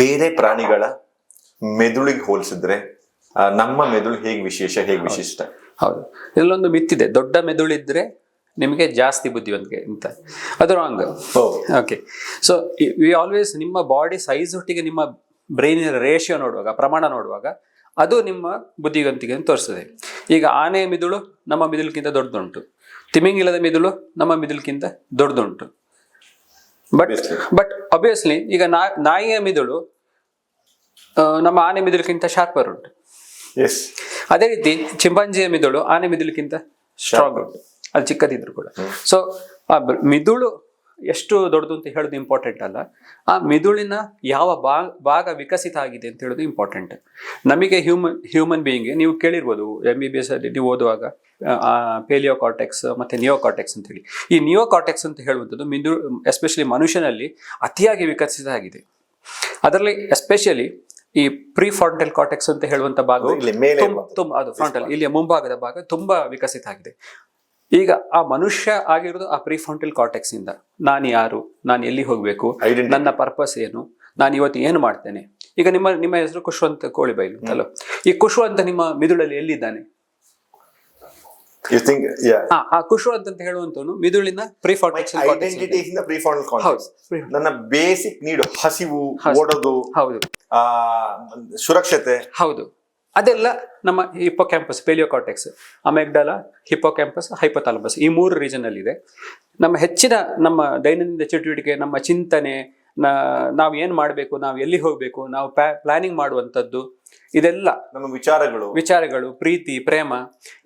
ಬೇರೆ ಪ್ರಾಣಿಗಳ ಮೆದುಳಿಗೆ ಹೋಲಿಸಿದ್ರೆ ನಮ್ಮ ಮೆದುಳು ಹೇಗೆ ವಿಶೇಷ, ಹೇಗೆ ವಿಶಿಷ್ಟ? ಹೌದು, ಇಲ್ಲೊಂದು ಮಿತ್ತಿದೆ, ದೊಡ್ಡ ಮೆದುಳಿದ್ರೆ ನಿಮಗೆ ಜಾಸ್ತಿ ಬುದ್ಧಿವಂತಿಕೆ ಅಂತ. ಅದು wrong. Okay, so we always ನಿಮ್ಮ ಬಾಡಿ ಸೈಜ್ ಒಟ್ಟಿಗೆ ನಿಮ್ಮ ಬ್ರೈನಿನ ರೇಷಿಯೋ ನೋಡುವಾಗ, ಪ್ರಮಾಣ ನೋಡುವಾಗ ಅದು ನಿಮ್ಮ ಬುದ್ಧಿವಂತಿಕೆಯನ್ನು ತೋರಿಸ್ತದೆ. ಈಗ ಆನೆಯ ಮಿದುಳು ನಮ್ಮ ಮಿದುಳಿಗಿಂತ ದೊಡ್ಡದುಂಟು, ತಿಮಿಂಗಿಲದ ಮಿದುಳು ನಮ್ಮ ಮಿದುಳಿಗಿಂತ ದೊಡ್ಡದುಂಟು. ಬಟ್ ಅಬ್ವಿಯಸ್ಲಿ ಈಗ ನಾಯಿಯ ಮಿದುಳು ನಮ್ಮ ಆನೆ ಮಿದುಳಿಗಿಂತ ಶಾರ್ಪರ್ ಉಂಟು. ಅದೇ ರೀತಿ ಚಿಂಪಾಂಜಿಯ ಮಿದುಳು ಆನೆ ಮಿದುಳಿಗಿಂತ ಸ್ಟ್ರಾಂಗ್ ಉಂಟು, ಅದು ಚಿಕ್ಕದಿದ್ರು ಕೂಡ. ಸೊ ಆ ಮಿದುಳು ಎಷ್ಟು ದೊಡ್ಡದು ಅಂತ ಹೇಳೋದು ಇಂಪಾರ್ಟೆಂಟ್ ಅಲ್ಲ, ಆ ಮಿದುಳಿನ ಯಾವ ಭಾಗ ವಿಕಸಿತ ಆಗಿದೆ ಅಂತ ಹೇಳೋದು ಇಂಪಾರ್ಟೆಂಟ್. ನಮಗೆ ಹ್ಯೂಮನ್ ಬೀಯಿಂಗ್ ನೀವು ಕೇಳಿರ್ಬೋದು, MBBS ಅಲ್ಲಿ ನೀವು ಓದುವಾಗ ಪೇಲಿಯೋ ಕಾರ್ಟೆಕ್ಸ್ ಮತ್ತೆ ನಿಯೋ ಕಾರ್ಟೆಕ್ಸ್ ಅಂತ ಹೇಳಿ. ಈ ನಿಯೋ ಕಾರ್ಟೆಕ್ಸ್ ಅಂತ ಹೇಳುವಂಥದ್ದು ಮಿದುಳು ಎಸ್ಪೆಷಲಿ ಮನುಷ್ಯನಲ್ಲಿ ಅತಿಯಾಗಿ ವಿಕಸಿತ ಆಗಿದೆ. ಅದರಲ್ಲಿ ಎಸ್ಪೆಷಲಿ ಈ ಪ್ರಿಫ್ರಾಂಟಲ್ ಕಾರ್ಟೆಕ್ಸ್ ಅಂತ ಹೇಳುವಂತ ಭಾಗ ತುಂಬಾ, ಅದು ಫ್ರಂಟಲ್ ಇಲ್ಲಿಯ ಮುಂಭಾಗದ ಭಾಗ ತುಂಬಾ ವಿಕಸಿತ ಆಗಿದೆ. ಈಗ ಆ ಮನುಷ್ಯ ಆಗಿರೋದು ಆ ಪ್ರಿಫ್ರಾಂಟಲ್ ಕಾರ್ಟೆಕ್ಸ್ ಇಂದ. ನಾನು ಯಾರು, ನಾನು ಎಲ್ಲಿ ಹೋಗ್ಬೇಕು, ನನ್ನ ಪರ್ಪಸ್ ಏನು, ನಾನು ಇವತ್ತು ಏನು ಮಾಡ್ತೇನೆ. ಈಗ ನಿಮ್ಮ ಹೆಸರು ಕುಶ್ವಂತ್ ಕೋಳಿಬೈಲು ಅಲ್ಲ, ಈ ಕುಶ್ವಂತ್ ನಿಮ್ಮ ಮಿದುಳಲ್ಲಿ ಎಲ್ಲಿದ್ದಾನೆ? ಆ ಕುಶ್ವಂತ್ ಅಂತ ಹೇಳುವಂತವನು ಮಿದುಳಿನ ನನ್ನ ಬೇಸಿಕ್ ನೀಡು, ಹಸಿವು, ಓಡೋದು, ಹೌದು, ಸುರಕ್ಷತೆ, ಹೌದು, ಅದೆಲ್ಲ ನಮ್ಮ ಹಿಪ್ಪೋಕ್ಯಾಂಪಸ್, ಪೇಲಿಯೋಕಾರ್ಟೆಕ್ಸ್, ಅಮೆಗ್ಡಲ, ಹಿಪ್ಪೋಕ್ಯಾಂಪಸ್, ಹೈಪೋಥಾಲಮಸ್, ಈ 3 ರೀಜನ್ ಅಲ್ಲಿ ಇದೆ. ನಮ್ಮ ಹೆಚ್ಚಿನ ನಮ್ಮ ದೈನಂದಿನ ಚಟುವಟಿಕೆ, ನಮ್ಮ ಚಿಂತನೆ, ನಾವು ಏನ್ ಮಾಡ್ಬೇಕು, ನಾವು ಎಲ್ಲಿ ಹೋಗ್ಬೇಕು, ನಾವು ಪ್ಲಾನಿಂಗ್ ಮಾಡುವಂತದ್ದು, ಇದೆಲ್ಲ ನಮ್ಮ ವಿಚಾರಗಳು, ಪ್ರೀತಿ, ಪ್ರೇಮ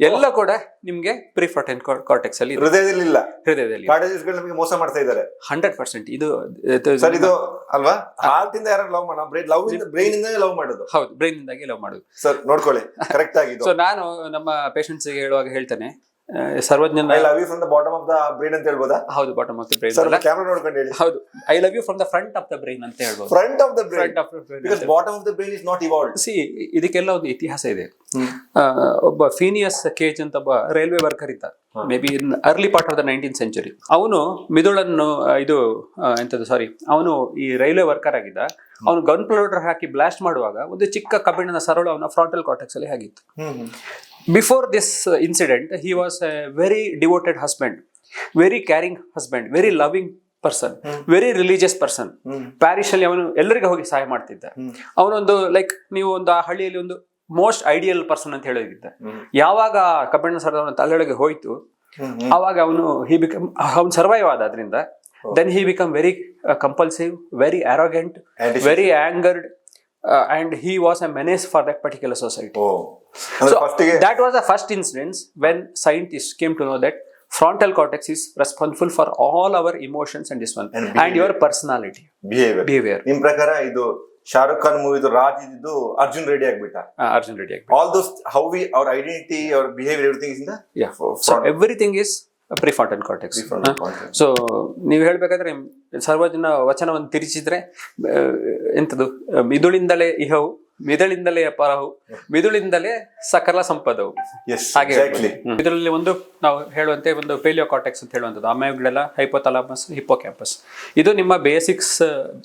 ಎಲ್ಲ ಕೂಡ ನಿಮ್ಗೆ ಪ್ರಿಫ್ರಾಂಟಲ್ ಕಾರ್ಟೆಕ್ಸ್ ಅಲ್ಲಿ, ಹೃದಯದಲ್ಲಿ ನಮಗೆ ಮೋಸ ಮಾಡ್ತಾ ಇದ್ದಾರೆ 100%. ಇದು ಅಲ್ವಾ? ಹಾಲ್ತಿಂದ ಯಾರು ಲವ್ ಮಾಡೋದು, ಬ್ರೈನ್ ಇಂದ ಲವ್ ಮಾಡೋದು. ಹೌದು, ಬ್ರೈನ್ ಇಂದಾಗಿ ಲವ್ ಮಾಡೋದು. ಸರ್ ನೋಡ್ಕೊಳ್ಳಿ, ಕರೆಕ್ಟ್ ಆಗಿ. ಸೊ ನಾನು ನಮ್ಮ ಪೇಷಂಟ್ಸ್ ಗೆ ಹೇಳುವಾಗ ಹೇಳ್ತೇನೆ, ಸರ್ವಜ್ಞನ I love you from the bottom of the brain ಅಂತ ಹೇಳ್ಬೋದಾ? ಹೌದು, bottom of the brain. Sir camera ನೋಡ್ಕೊಂಡು ಹೇಳಿ. ಹೌದು, I love you from the front of the brain ಅಂತ ಹೇಳ್ಬೋದು. Front of the brain, because bottom of the brain is not evolved. See, ಇದಕ್ಕೆಲ್ಲ ಒಂದು ಇತಿಹಾಸ ಇದೆ. ಒಬ್ಬ ಫೀನಿಯಸ್ ಕೇಜ್ ಅಂತ ಒಬ್ಬ ರೈಲ್ವೆ ವರ್ಕರ್ ಇದ್ದ, may be in early part of the 19th century. ಅವನು ಮಿದುಳನ್ನು ಅವನು ಈ ರೈಲ್ವೆ ವರ್ಕರ್ ಆಗಿದ್ದ. ಅವನು ಗನ್ ಪೌಡರ್ ಹಾಕಿ ಬ್ಲಾಸ್ಟ್ ಮಾಡುವಾಗ ಒಂದು ಚಿಕ್ಕ ಕಬ್ಬಿಣದ ಸರಳು ಅವನ ಫ್ರಾಂಟಲ್ ಕಾರ್ಟೆಕ್ಸ್ ಅಲ್ಲಿ ಆಗಿತ್ತು. Before this incident, he was a very devoted husband, very caring husband, very loving person, very religious person. Parish ಅಲ್ಲಿ ಅವನು ಎಲ್ಲರಿಗೂ ಹೋಗಿ ಸಹಾಯ ಮಾಡ್ತಿದ್ದ. ಅವನೊಂದು ನೀವು ಒಂದು ಆ ಹಳ್ಳಿಯಲ್ಲಿ ಒಂದು ಮೋಸ್ಟ್ ಐಡಿಯಲ್ ಪರ್ಸನ್ ಅಂತ ಹೇಳಿದ್ದ. ಯಾವಾಗ ಕಬ್ಬಿಣ ಸರದವನ ತಲೆಯೊಳಗೆ ಹೋಯ್ತು, ಆವಾಗ ಅವನು ಸರ್ವೈವ್ ಆದ. ಅದರಿಂದ then he become very compulsive, very arrogant, very angered, and he was a menace for that particular society. So that was the first instance when scientists came to know that frontal cortex is responsible for all our emotions and this one and your personality, behavior. ನಿಮ್ಮ ಪ್ರಕಾರ ಇದು ಶಾರುಖ್ ಖಾನ್ ಮೂವಿದು ರಾಜ್ ಇದ್ದು ಅರ್ಜುನ್ ರೆಡ್ಡಿ ಆಗ್ಬಿಟ್ಟ. All those how we our identity, our behavior, everything is in the so everything is prefrontal cortex. So ನೀವು ಹೇಳ್ಬೇಕಾದ್ರೆ ಸರ್ವಜ್ಞನ ವಚನವನ್ನು ತಿರುಚಿದ್ರೆ ಎಂತದು, ಮಿದುಳಿಂದಲೇ ಇಹವು, ಮಿದುಳಿಂದಲೇ ಪರಹು, ಮಿದುಳಿಂದಲೇ ಸಕಲ ಸಂಪದವು. ಹಾಗೆ ಇದರಲ್ಲಿ ಒಂದು ನಾವು ಹೇಳುವಂತೆ ಒಂದು ಪೇಲಿಯೋ ಕಾರ್ಟೆಕ್ಸ್ ಅಂತ ಹೇಳುವಂಥದ್ದು, ಅಮೆಗ್ಡಲ, ಹೈಪೋಥಾಲಮಸ್, ಹಿಪ್ಪೋಕ್ಯಾಂಪಸ್. ಇದು ನಿಮ್ಮ ಬೇಸಿಕ್ಸ್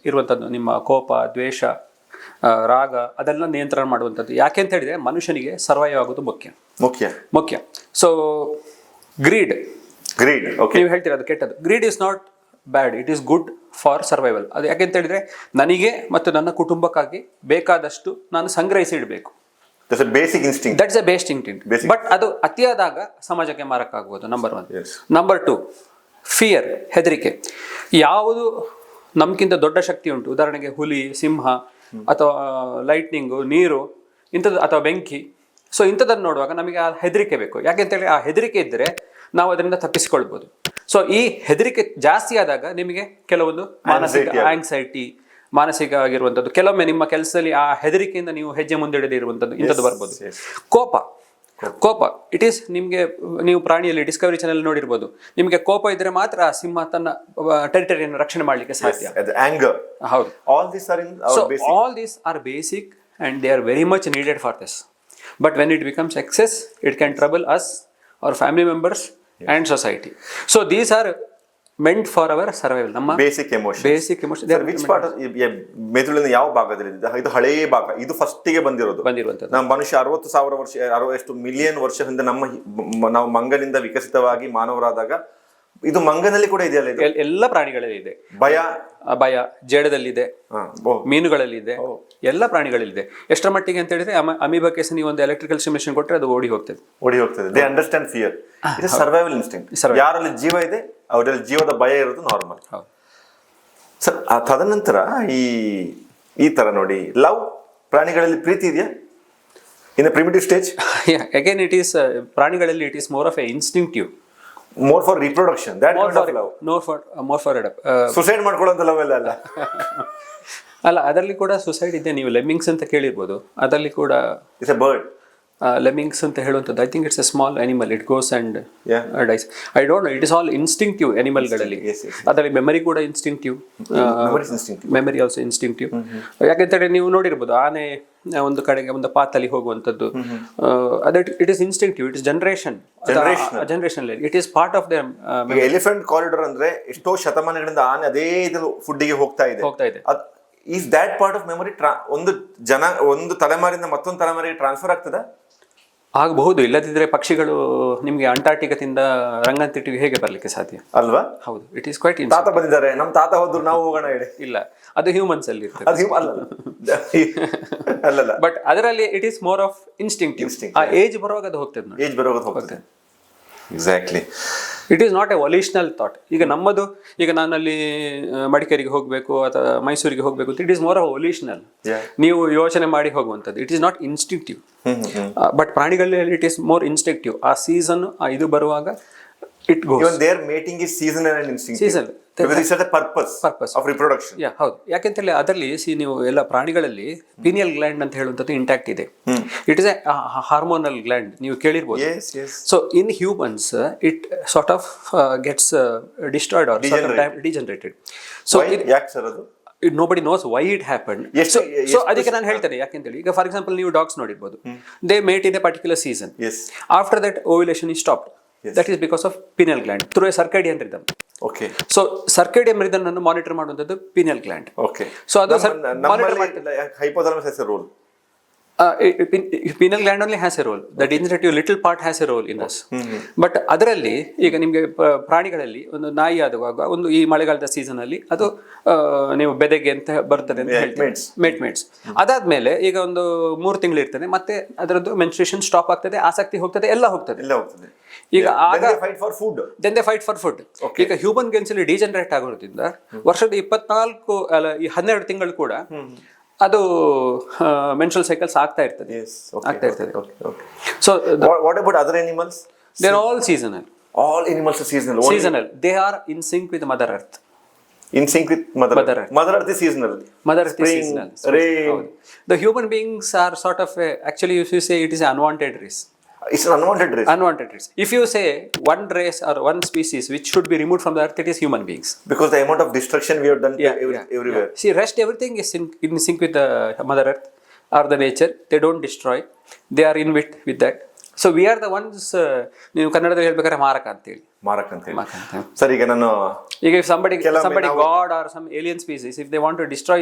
ಇರುವಂಥದ್ದು. ನಿಮ್ಮ ಕೋಪ, ದ್ವೇಷ, ರಾಗ ಅದೆಲ್ಲ ನಿಯಂತ್ರಣ ಮಾಡುವಂಥದ್ದು. ಯಾಕೆ ಅಂತ ಹೇಳಿದ್ರೆ ಮನುಷ್ಯನಿಗೆ ಸರ್ವೈವ್ ಆಗೋದು ಮುಖ್ಯ. ಸೊ ಗ್ರೀಡ್, ನೀವು ಹೇಳ್ತೀರ ಅದು ಕೆಟ್ಟದ್ದು. Greed is not bad, it is good for survival. ಅದು ಯಾಕೆಂತ ಹೇಳಿದ್ರೆ ನನಗೆ ಮತ್ತು ನನ್ನ ಕುಟುಂಬಕ್ಕಾಗಿ ಬೇಕಾದಷ್ಟು ನಾನು ಸಂಗ್ರಹಿಸಿ ಇಡಬೇಕು. That's A basic instinct. But ಅದು ಅತಿಯಾದಾಗ ಸಮಾಜಕ್ಕೆ ಮಾರಕ ಆಗ್ಬೋದು. ನಂಬರ್ 1. ನಂಬರ್ 2, ಫಿಯರ್, ಹೆದರಿಕೆ. ಯಾವುದು ನಮ್ಗಿಂತ ದೊಡ್ಡ ಶಕ್ತಿ ಉಂಟು, ಉದಾಹರಣೆಗೆ ಹುಲಿ, ಸಿಂಹ, ಅಥವಾ ಲೈಟ್ನಿಂಗು, ನೀರು, ಇಂಥದ್ದು, ಅಥವಾ ಬೆಂಕಿ. ಸೊ ಇಂಥದನ್ನು ನೋಡುವಾಗ ನಮಗೆ ಆ ಹೆದರಿಕೆ ಬೇಕು. ಯಾಕೆಂತೇಳಿ ಆ ಹೆದರಿಕೆ ಇದ್ದರೆ ನಾವು ಅದರಿಂದ ತಪ್ಪಿಸಿಕೊಳ್ಬೋದು. ಸೊ ಈ ಹೆದರಿಕೆ ಜಾಸ್ತಿ ಆದಾಗ ನಿಮಗೆ ಕೆಲವೊಂದು ಮಾನಸಿಕ ಆಂಗ್ಸೈಟಿ, ಮಾನಸಿಕ ಆಗಿರುವಂಥದ್ದು, ಕೆಲವೊಮ್ಮೆ ನಿಮ್ಮ ಕೆಲಸದಲ್ಲಿ ಆ ಹೆದರಿಕೆಯಿಂದ ನೀವು ಹೆಜ್ಜೆ ಮುಂದಿಡದೇ ಇರುವಂಥದ್ದು, ಇಂಥದ್ದು ಬರ್ಬೋದು. ಕೋಪ ಇಟ್ ಈಸ್ ನಿಮಗೆ, ನೀವು ಪ್ರಾಣಿಯಲ್ಲಿ ಡಿಸ್ಕವರಿ ಚಾನೆಲ್ ನೋಡಿರ್ಬೋದು, ನಿಮಗೆ ಕೋಪ ಇದ್ರೆ ಮಾತ್ರ ಆ ಸಿಂಹ ತನ್ನ ಟೆರಿಟರಿಯನ್ನು ರಕ್ಷಣೆ ಮಾಡಲಿಕ್ಕೆ ಸಾಧ್ಯ. ಹೌದು, all these are basic and they are very much needed for this. But when it becomes excess, it can trouble us, our family members and society. So these are meant for our survival. ನಮ್ಮ basic emotion. Which part ಮೆದುಳಿನ ಯಾವ ಭಾಗದಲ್ಲಿ ಇದು ಹಳೆಯ ಭಾಗ, ಇದು ಫಸ್ಟಿಗೆ ಬಂದಿರುವಂತದ್ದು. ನಮ್ಮ ಮನುಷ್ಯ 60,000 ವರ್ಷ, 60 ಮಿಲಿಯನ್ ವರ್ಷ ಹಿಂದೆ ನಾವು ಮಂಗನಿಂದ ವಿಕಸಿತವಾಗಿ ಮಾನವರಾದಾಗ ಇದು ಮಂಗನಲ್ಲಿ ಕೂಡ ಇದೆಯಲ್ಲ, ಇದು ಎಲ್ಲ ಪ್ರಾಣಿಗಳಲ್ಲಿ ಇದೆ. ಭಯ ಜೇಡದಲ್ಲಿದೆ, ಮೀನುಗಳಲ್ಲಿದೆ, ಎಲ್ಲ ಪ್ರಾಣಿಗಳಲ್ಲಿದೆ. ಎಷ್ಟರ ಮಟ್ಟಿಗೆ ಅಂತ ಹೇಳಿದ್ರೆ ಅಮೀಬಾ ಕೇಸ್ ನೀವು ಒಂದು ಎಲೆಕ್ಟ್ರಿಕಲ್ ಸ್ಟಿಮ್ಯುಲೇಷನ್ ಕೊಟ್ಟರೆ ಅದು ಓಡಿ ಹೋಗ್ತದೆ. They understand fear. ಇದು ಸರ್ವೈವಲ್ ಇನ್ಸ್ಟಿಂಕ್ಟ್. ಯಾರಲ್ಲಿ ಜೀವ ಇದೆ ಅವರಲ್ಲಿ ಜೀವದ ಭಯ ಇರೋದು ನಾರ್ಮಲ್. ಸರ್, ತದನಂತರ ಈ ತರ ನೋಡಿ, ಲವ್, ಪ್ರಾಣಿಗಳಲ್ಲಿ ಪ್ರೀತಿ ಇದೆಯಾ in the primitive stage? Again it is ಪ್ರಾಣಿಗಳಲ್ಲಿ it is more of a instinctive. More for reproduction, that kind of love. More for suicide ಮಾಡ್ಕೊಳ್ಳೋಂತ ಲವ್ ಅಲ್ಲ. ಅಲ್ಲ, ಅದರಲ್ಲಿ ಕೂಡ ಸುಸೈಡ್ ಇದೆ. ನೀವು ಲೆಮ್ಮಿಂಗ್ಸ್ ಅಂತ ಕೇಳಿರ್ಬೋದು, ಅದರಲ್ಲಿ ಕೂಡ ಇಟ್ಸ್ ಎ ಬರ್ಡ್. ಲೆಮ್ಮಿಂಗ್ಸ್ ಅಂತ ಹೇಳುವಂಥದ್ದು, I think it's a small animal, it goes and dies. I don't know, it is all instinctive ಅನಿಮಲ್ಗಳಲ್ಲಿ. ಅದರಲ್ಲಿ ಮೆಮರಿ ಕೂಡ ಇನ್ಸ್ಟಿಂಕ್ಟಿವ್, ಮೆಮರಿ ಆಲ್ಸೋ ಇನ್ಸ್ಟಿಂಕ್ಟಿವ್. ಯಾಕೆಂತಂದ್ರೆ ನೀವು ನೋಡಿರ್ಬೋದು, ಆನೆ ಒಂದು ಕಡೆಗೆ ಒಂದು ಪಾತಲ್ಲಿ ಹೋಗುವಂಥದ್ದು, it is instinctive, it is generation. It is part of the elephant corridor ಅಂದ್ರೆ ಎಷ್ಟೋ ಶತಮಾನಗಳಿಂದ ಆನೆ ಅದೇ ಫುಡ್ಡಿಗೆ ಹೋಗ್ತಾ ಇದೆ. Is that part of memory ಒಂದು ತಲೆಮಾರಿಂದ ಮತ್ತೊಂದು ತಲೆಮಾರಿಗೆ ಟ್ರಾನ್ಸ್ಫರ್ ಆಗ್ತದ? ಆಗಬಹುದು. ಇಲ್ಲದಿದ್ರೆ ಪಕ್ಷಿಗಳು ನಿಮ್ಗೆ ಅಂಟಾರ್ಟಿಕದಿಂದ ರಂಗನತಿಟ್ಟಿಗೆ ಹೇಗೆ ಬರ್ಲಿಕ್ಕೆ ಸಾಧ್ಯ ಅಲ್ವಾ? ಹೌದು, ಇಟ್ ಈಸ್ ಕ್ವೈಟ್. ತಾತ ಬಂದಿದ್ದಾರೆ, ನಮ್ಮ ತಾತ ಹೋದ್ರು ನಾವು ಹೋಗೋಣ ಹೇಳಿ. ಇಲ್ಲ, ಅದು ಹ್ಯೂಮನ್ಸ್ ಅಲ್ಲಿ ಅಲ್ಲ. ಬಟ್ ಅದರಲ್ಲಿ it is more of instinctive. ಆ ಏಜ್ ಬರುವಾಗ ಅದು ಹೋಗ್ತದೆ ನೋಡಿ. ಏಜ್ ಬರುವಾಗ ಹೋಗ್ತದೆ. Exactly. It is not a volitional thought. ಈಗ ನಮ್ಮದು, ಈಗ ನಾನಲ್ಲಿ ಮಡಿಕೇರಿಗೆ ಹೋಗಬೇಕು ಅಥವಾ ಮೈಸೂರಿಗೆ ಹೋಗಬೇಕು, it is more of volitional. ನೀವು ಯೋಚನೆ ಮಾಡಿ ಹೋಗುವಂಥದ್ದು. It is not instinctive. But ಪ್ರಾಣಿಗಳಲ್ಲಿ ಇಟ್ ಈಸ್ ಮೋರ್ ಇನ್ಸ್ಟಿಂಕ್ಟಿವ್. ಆ ಸೀಸನ್ ಇದು ಬರುವಾಗ it goes. Even their mating is seasonal and instinctive. Because it's the purpose of reproduction. ಹೌದು. ಯಾಕೆಂತೇಳಿ ಅದರಲ್ಲಿ ನೀವು ಎಲ್ಲ ಪ್ರಾಣಿಗಳಲ್ಲಿ ಪೀನಿಯಲ್ ಗ್ಲ್ಯಾಂಡ್ ಅಂತ ಹೇಳುವಂಥದ್ದು ಇಂಟ್ಯಾಕ್ಟ್ ಇದೆ. It is a hormonal gland, ನೀವು ಕೇಳಿರ್ಬೋದು. So in humans it sort of gets destroyed or degenerated. So ಯಾಕೆ ಸರ್ ಅದು? nobody knows why it happened. So ಅದಕ್ಕೆ ನಾನು ಹೇಳ್ತೇನೆ ಯಾಕೆಂತೇಳಿ, ಈಗ ಫಾರ್ ಎಕ್ಸಾಂಪಲ್ ನೀವು ಡಾಗ್ಸ್ ನೋಡಿರ್ಬೋದು, they mate in a particular season. After that ovulation is stopped. That is because of pineal gland through a circadian rhythm. Okay. So circadian rhythm ಅನ್ನು monitor ಮಾಡುವಂತದ್ದು pineal gland. Okay. So ಅದು hypothalamus has a role. Pineal gland only has a role. The degenerative little part has a role in us. But ಅದರಲ್ಲಿ ಈಗ ನಿಮಗೆ ಪ್ರಾಣಿಗಳಲ್ಲಿ ಒಂದು ನಾಯಿ ಆಗುವಾಗ ಒಂದು ಈ ಮಳೆಗಾಲದ ಸೀಸನ್ ಅಲ್ಲಿ ಅದು ನೀವು ಬೆದೆಗೆ ಅಂತ ಬರ್ತದೆ ಅಂತ ಹೇಳ್ತೀವಿ, ಮೇಟ್ಸ್. ಅದಾದ್ಮೇಲೆ ಈಗ ಒಂದು 3 ತಿಂಗಳು ಇರ್ತದೆ, ಮತ್ತೆ ಅದರದ್ದು ಮೆನ್ಸ್ಟ್ರೇಷನ್ ಸ್ಟಾಪ್ ಆಗ್ತದೆ, ಆಸಕ್ತಿ ಹೋಗ್ತದೆ, ಎಲ್ಲ ಹೋಗ್ತದೆ. ಈಗ ಆಗ then they fight for food. ಈಗ ಹ್ಯೂಮನ್ ಗೇನ್ಸ್ ಅಲ್ಲಿ ಡಿಜನರೇಟ್ ಆಗೋದ್ರಿಂದ ವರ್ಷದ 12 ತಿಂಗಳು ಕೂಡ ಅದು ಮೆನ್ಸ್ಟ್ರಲ್ ಸೈಕಲ್ಸ್ ಆಗ್ತಾ ಇರ್ತದೆ. So what about other animals? They are all seasonal. All animals are seasonal. Seasonal. They are in sync with Mother Earth. In sync with Mother Earth. Mother Earth is seasonal. Mother Earth is seasonal. Rain. The human beings are sort of actually, if you say, it is an unwanted race. It's an unwanted race. Unwanted race. If you say one race or one species which should be removed from the earth, it is human beings. Because the amount of destruction we have done everywhere. See, rest everything is in sync with the Mother Earth or the nature. They don't destroy. They are in with that. So we are the ones. ನೀವು ಕನ್ನಡದಲ್ಲಿ ಹೇಳ್ಬೇಕಾದ್ರೆ ಮಾರಕ ಅಂತೇಳಿ. Sir, ಈಗ ನಾನು if somebody god or some alien species, if they want to destroy,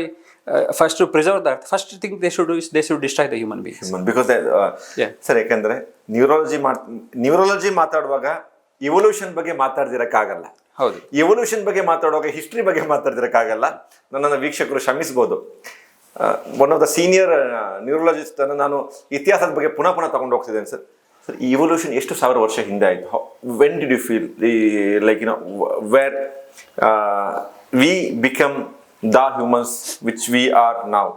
first to preserve the earth, first thing they should do is they should destroy the human beings. Because sir, ಯಾಕಂದ್ರೆ neurology ಮಾತಾಡುವಾಗ evolution ಬಗ್ಗೆ ಮಾತಾಡ್ದಿರಕ್ಕಾಗಲ್ಲ. ಹೌದು. Evolution ಬಗ್ಗೆ ಮಾತಾಡುವಾಗ history ಬಗ್ಗೆ ಮಾತಾಡ್ದಿರಕ್ಕಾಗಲ್ಲ. ನನ್ನನ್ನು ವೀಕ್ಷಕರು ಕ್ಷಮಿಸಬಹುದು. One of the senior neurologist ಅನ್ನು ನಾನು ಇತಿಹಾಸದ ಬಗ್ಗೆ ಪುನಃ ತಗೊಂಡು ಹೋಗ್ತಿದ್ದೇನೆ ಸರ್. ಈ ಇವಲ್ಯೂಷನ್ ಎಷ್ಟು 1000 ವರ್ಷ ಹಿಂದೆ ಆಯಿತು? When did you feel like where we become the humans which we are now?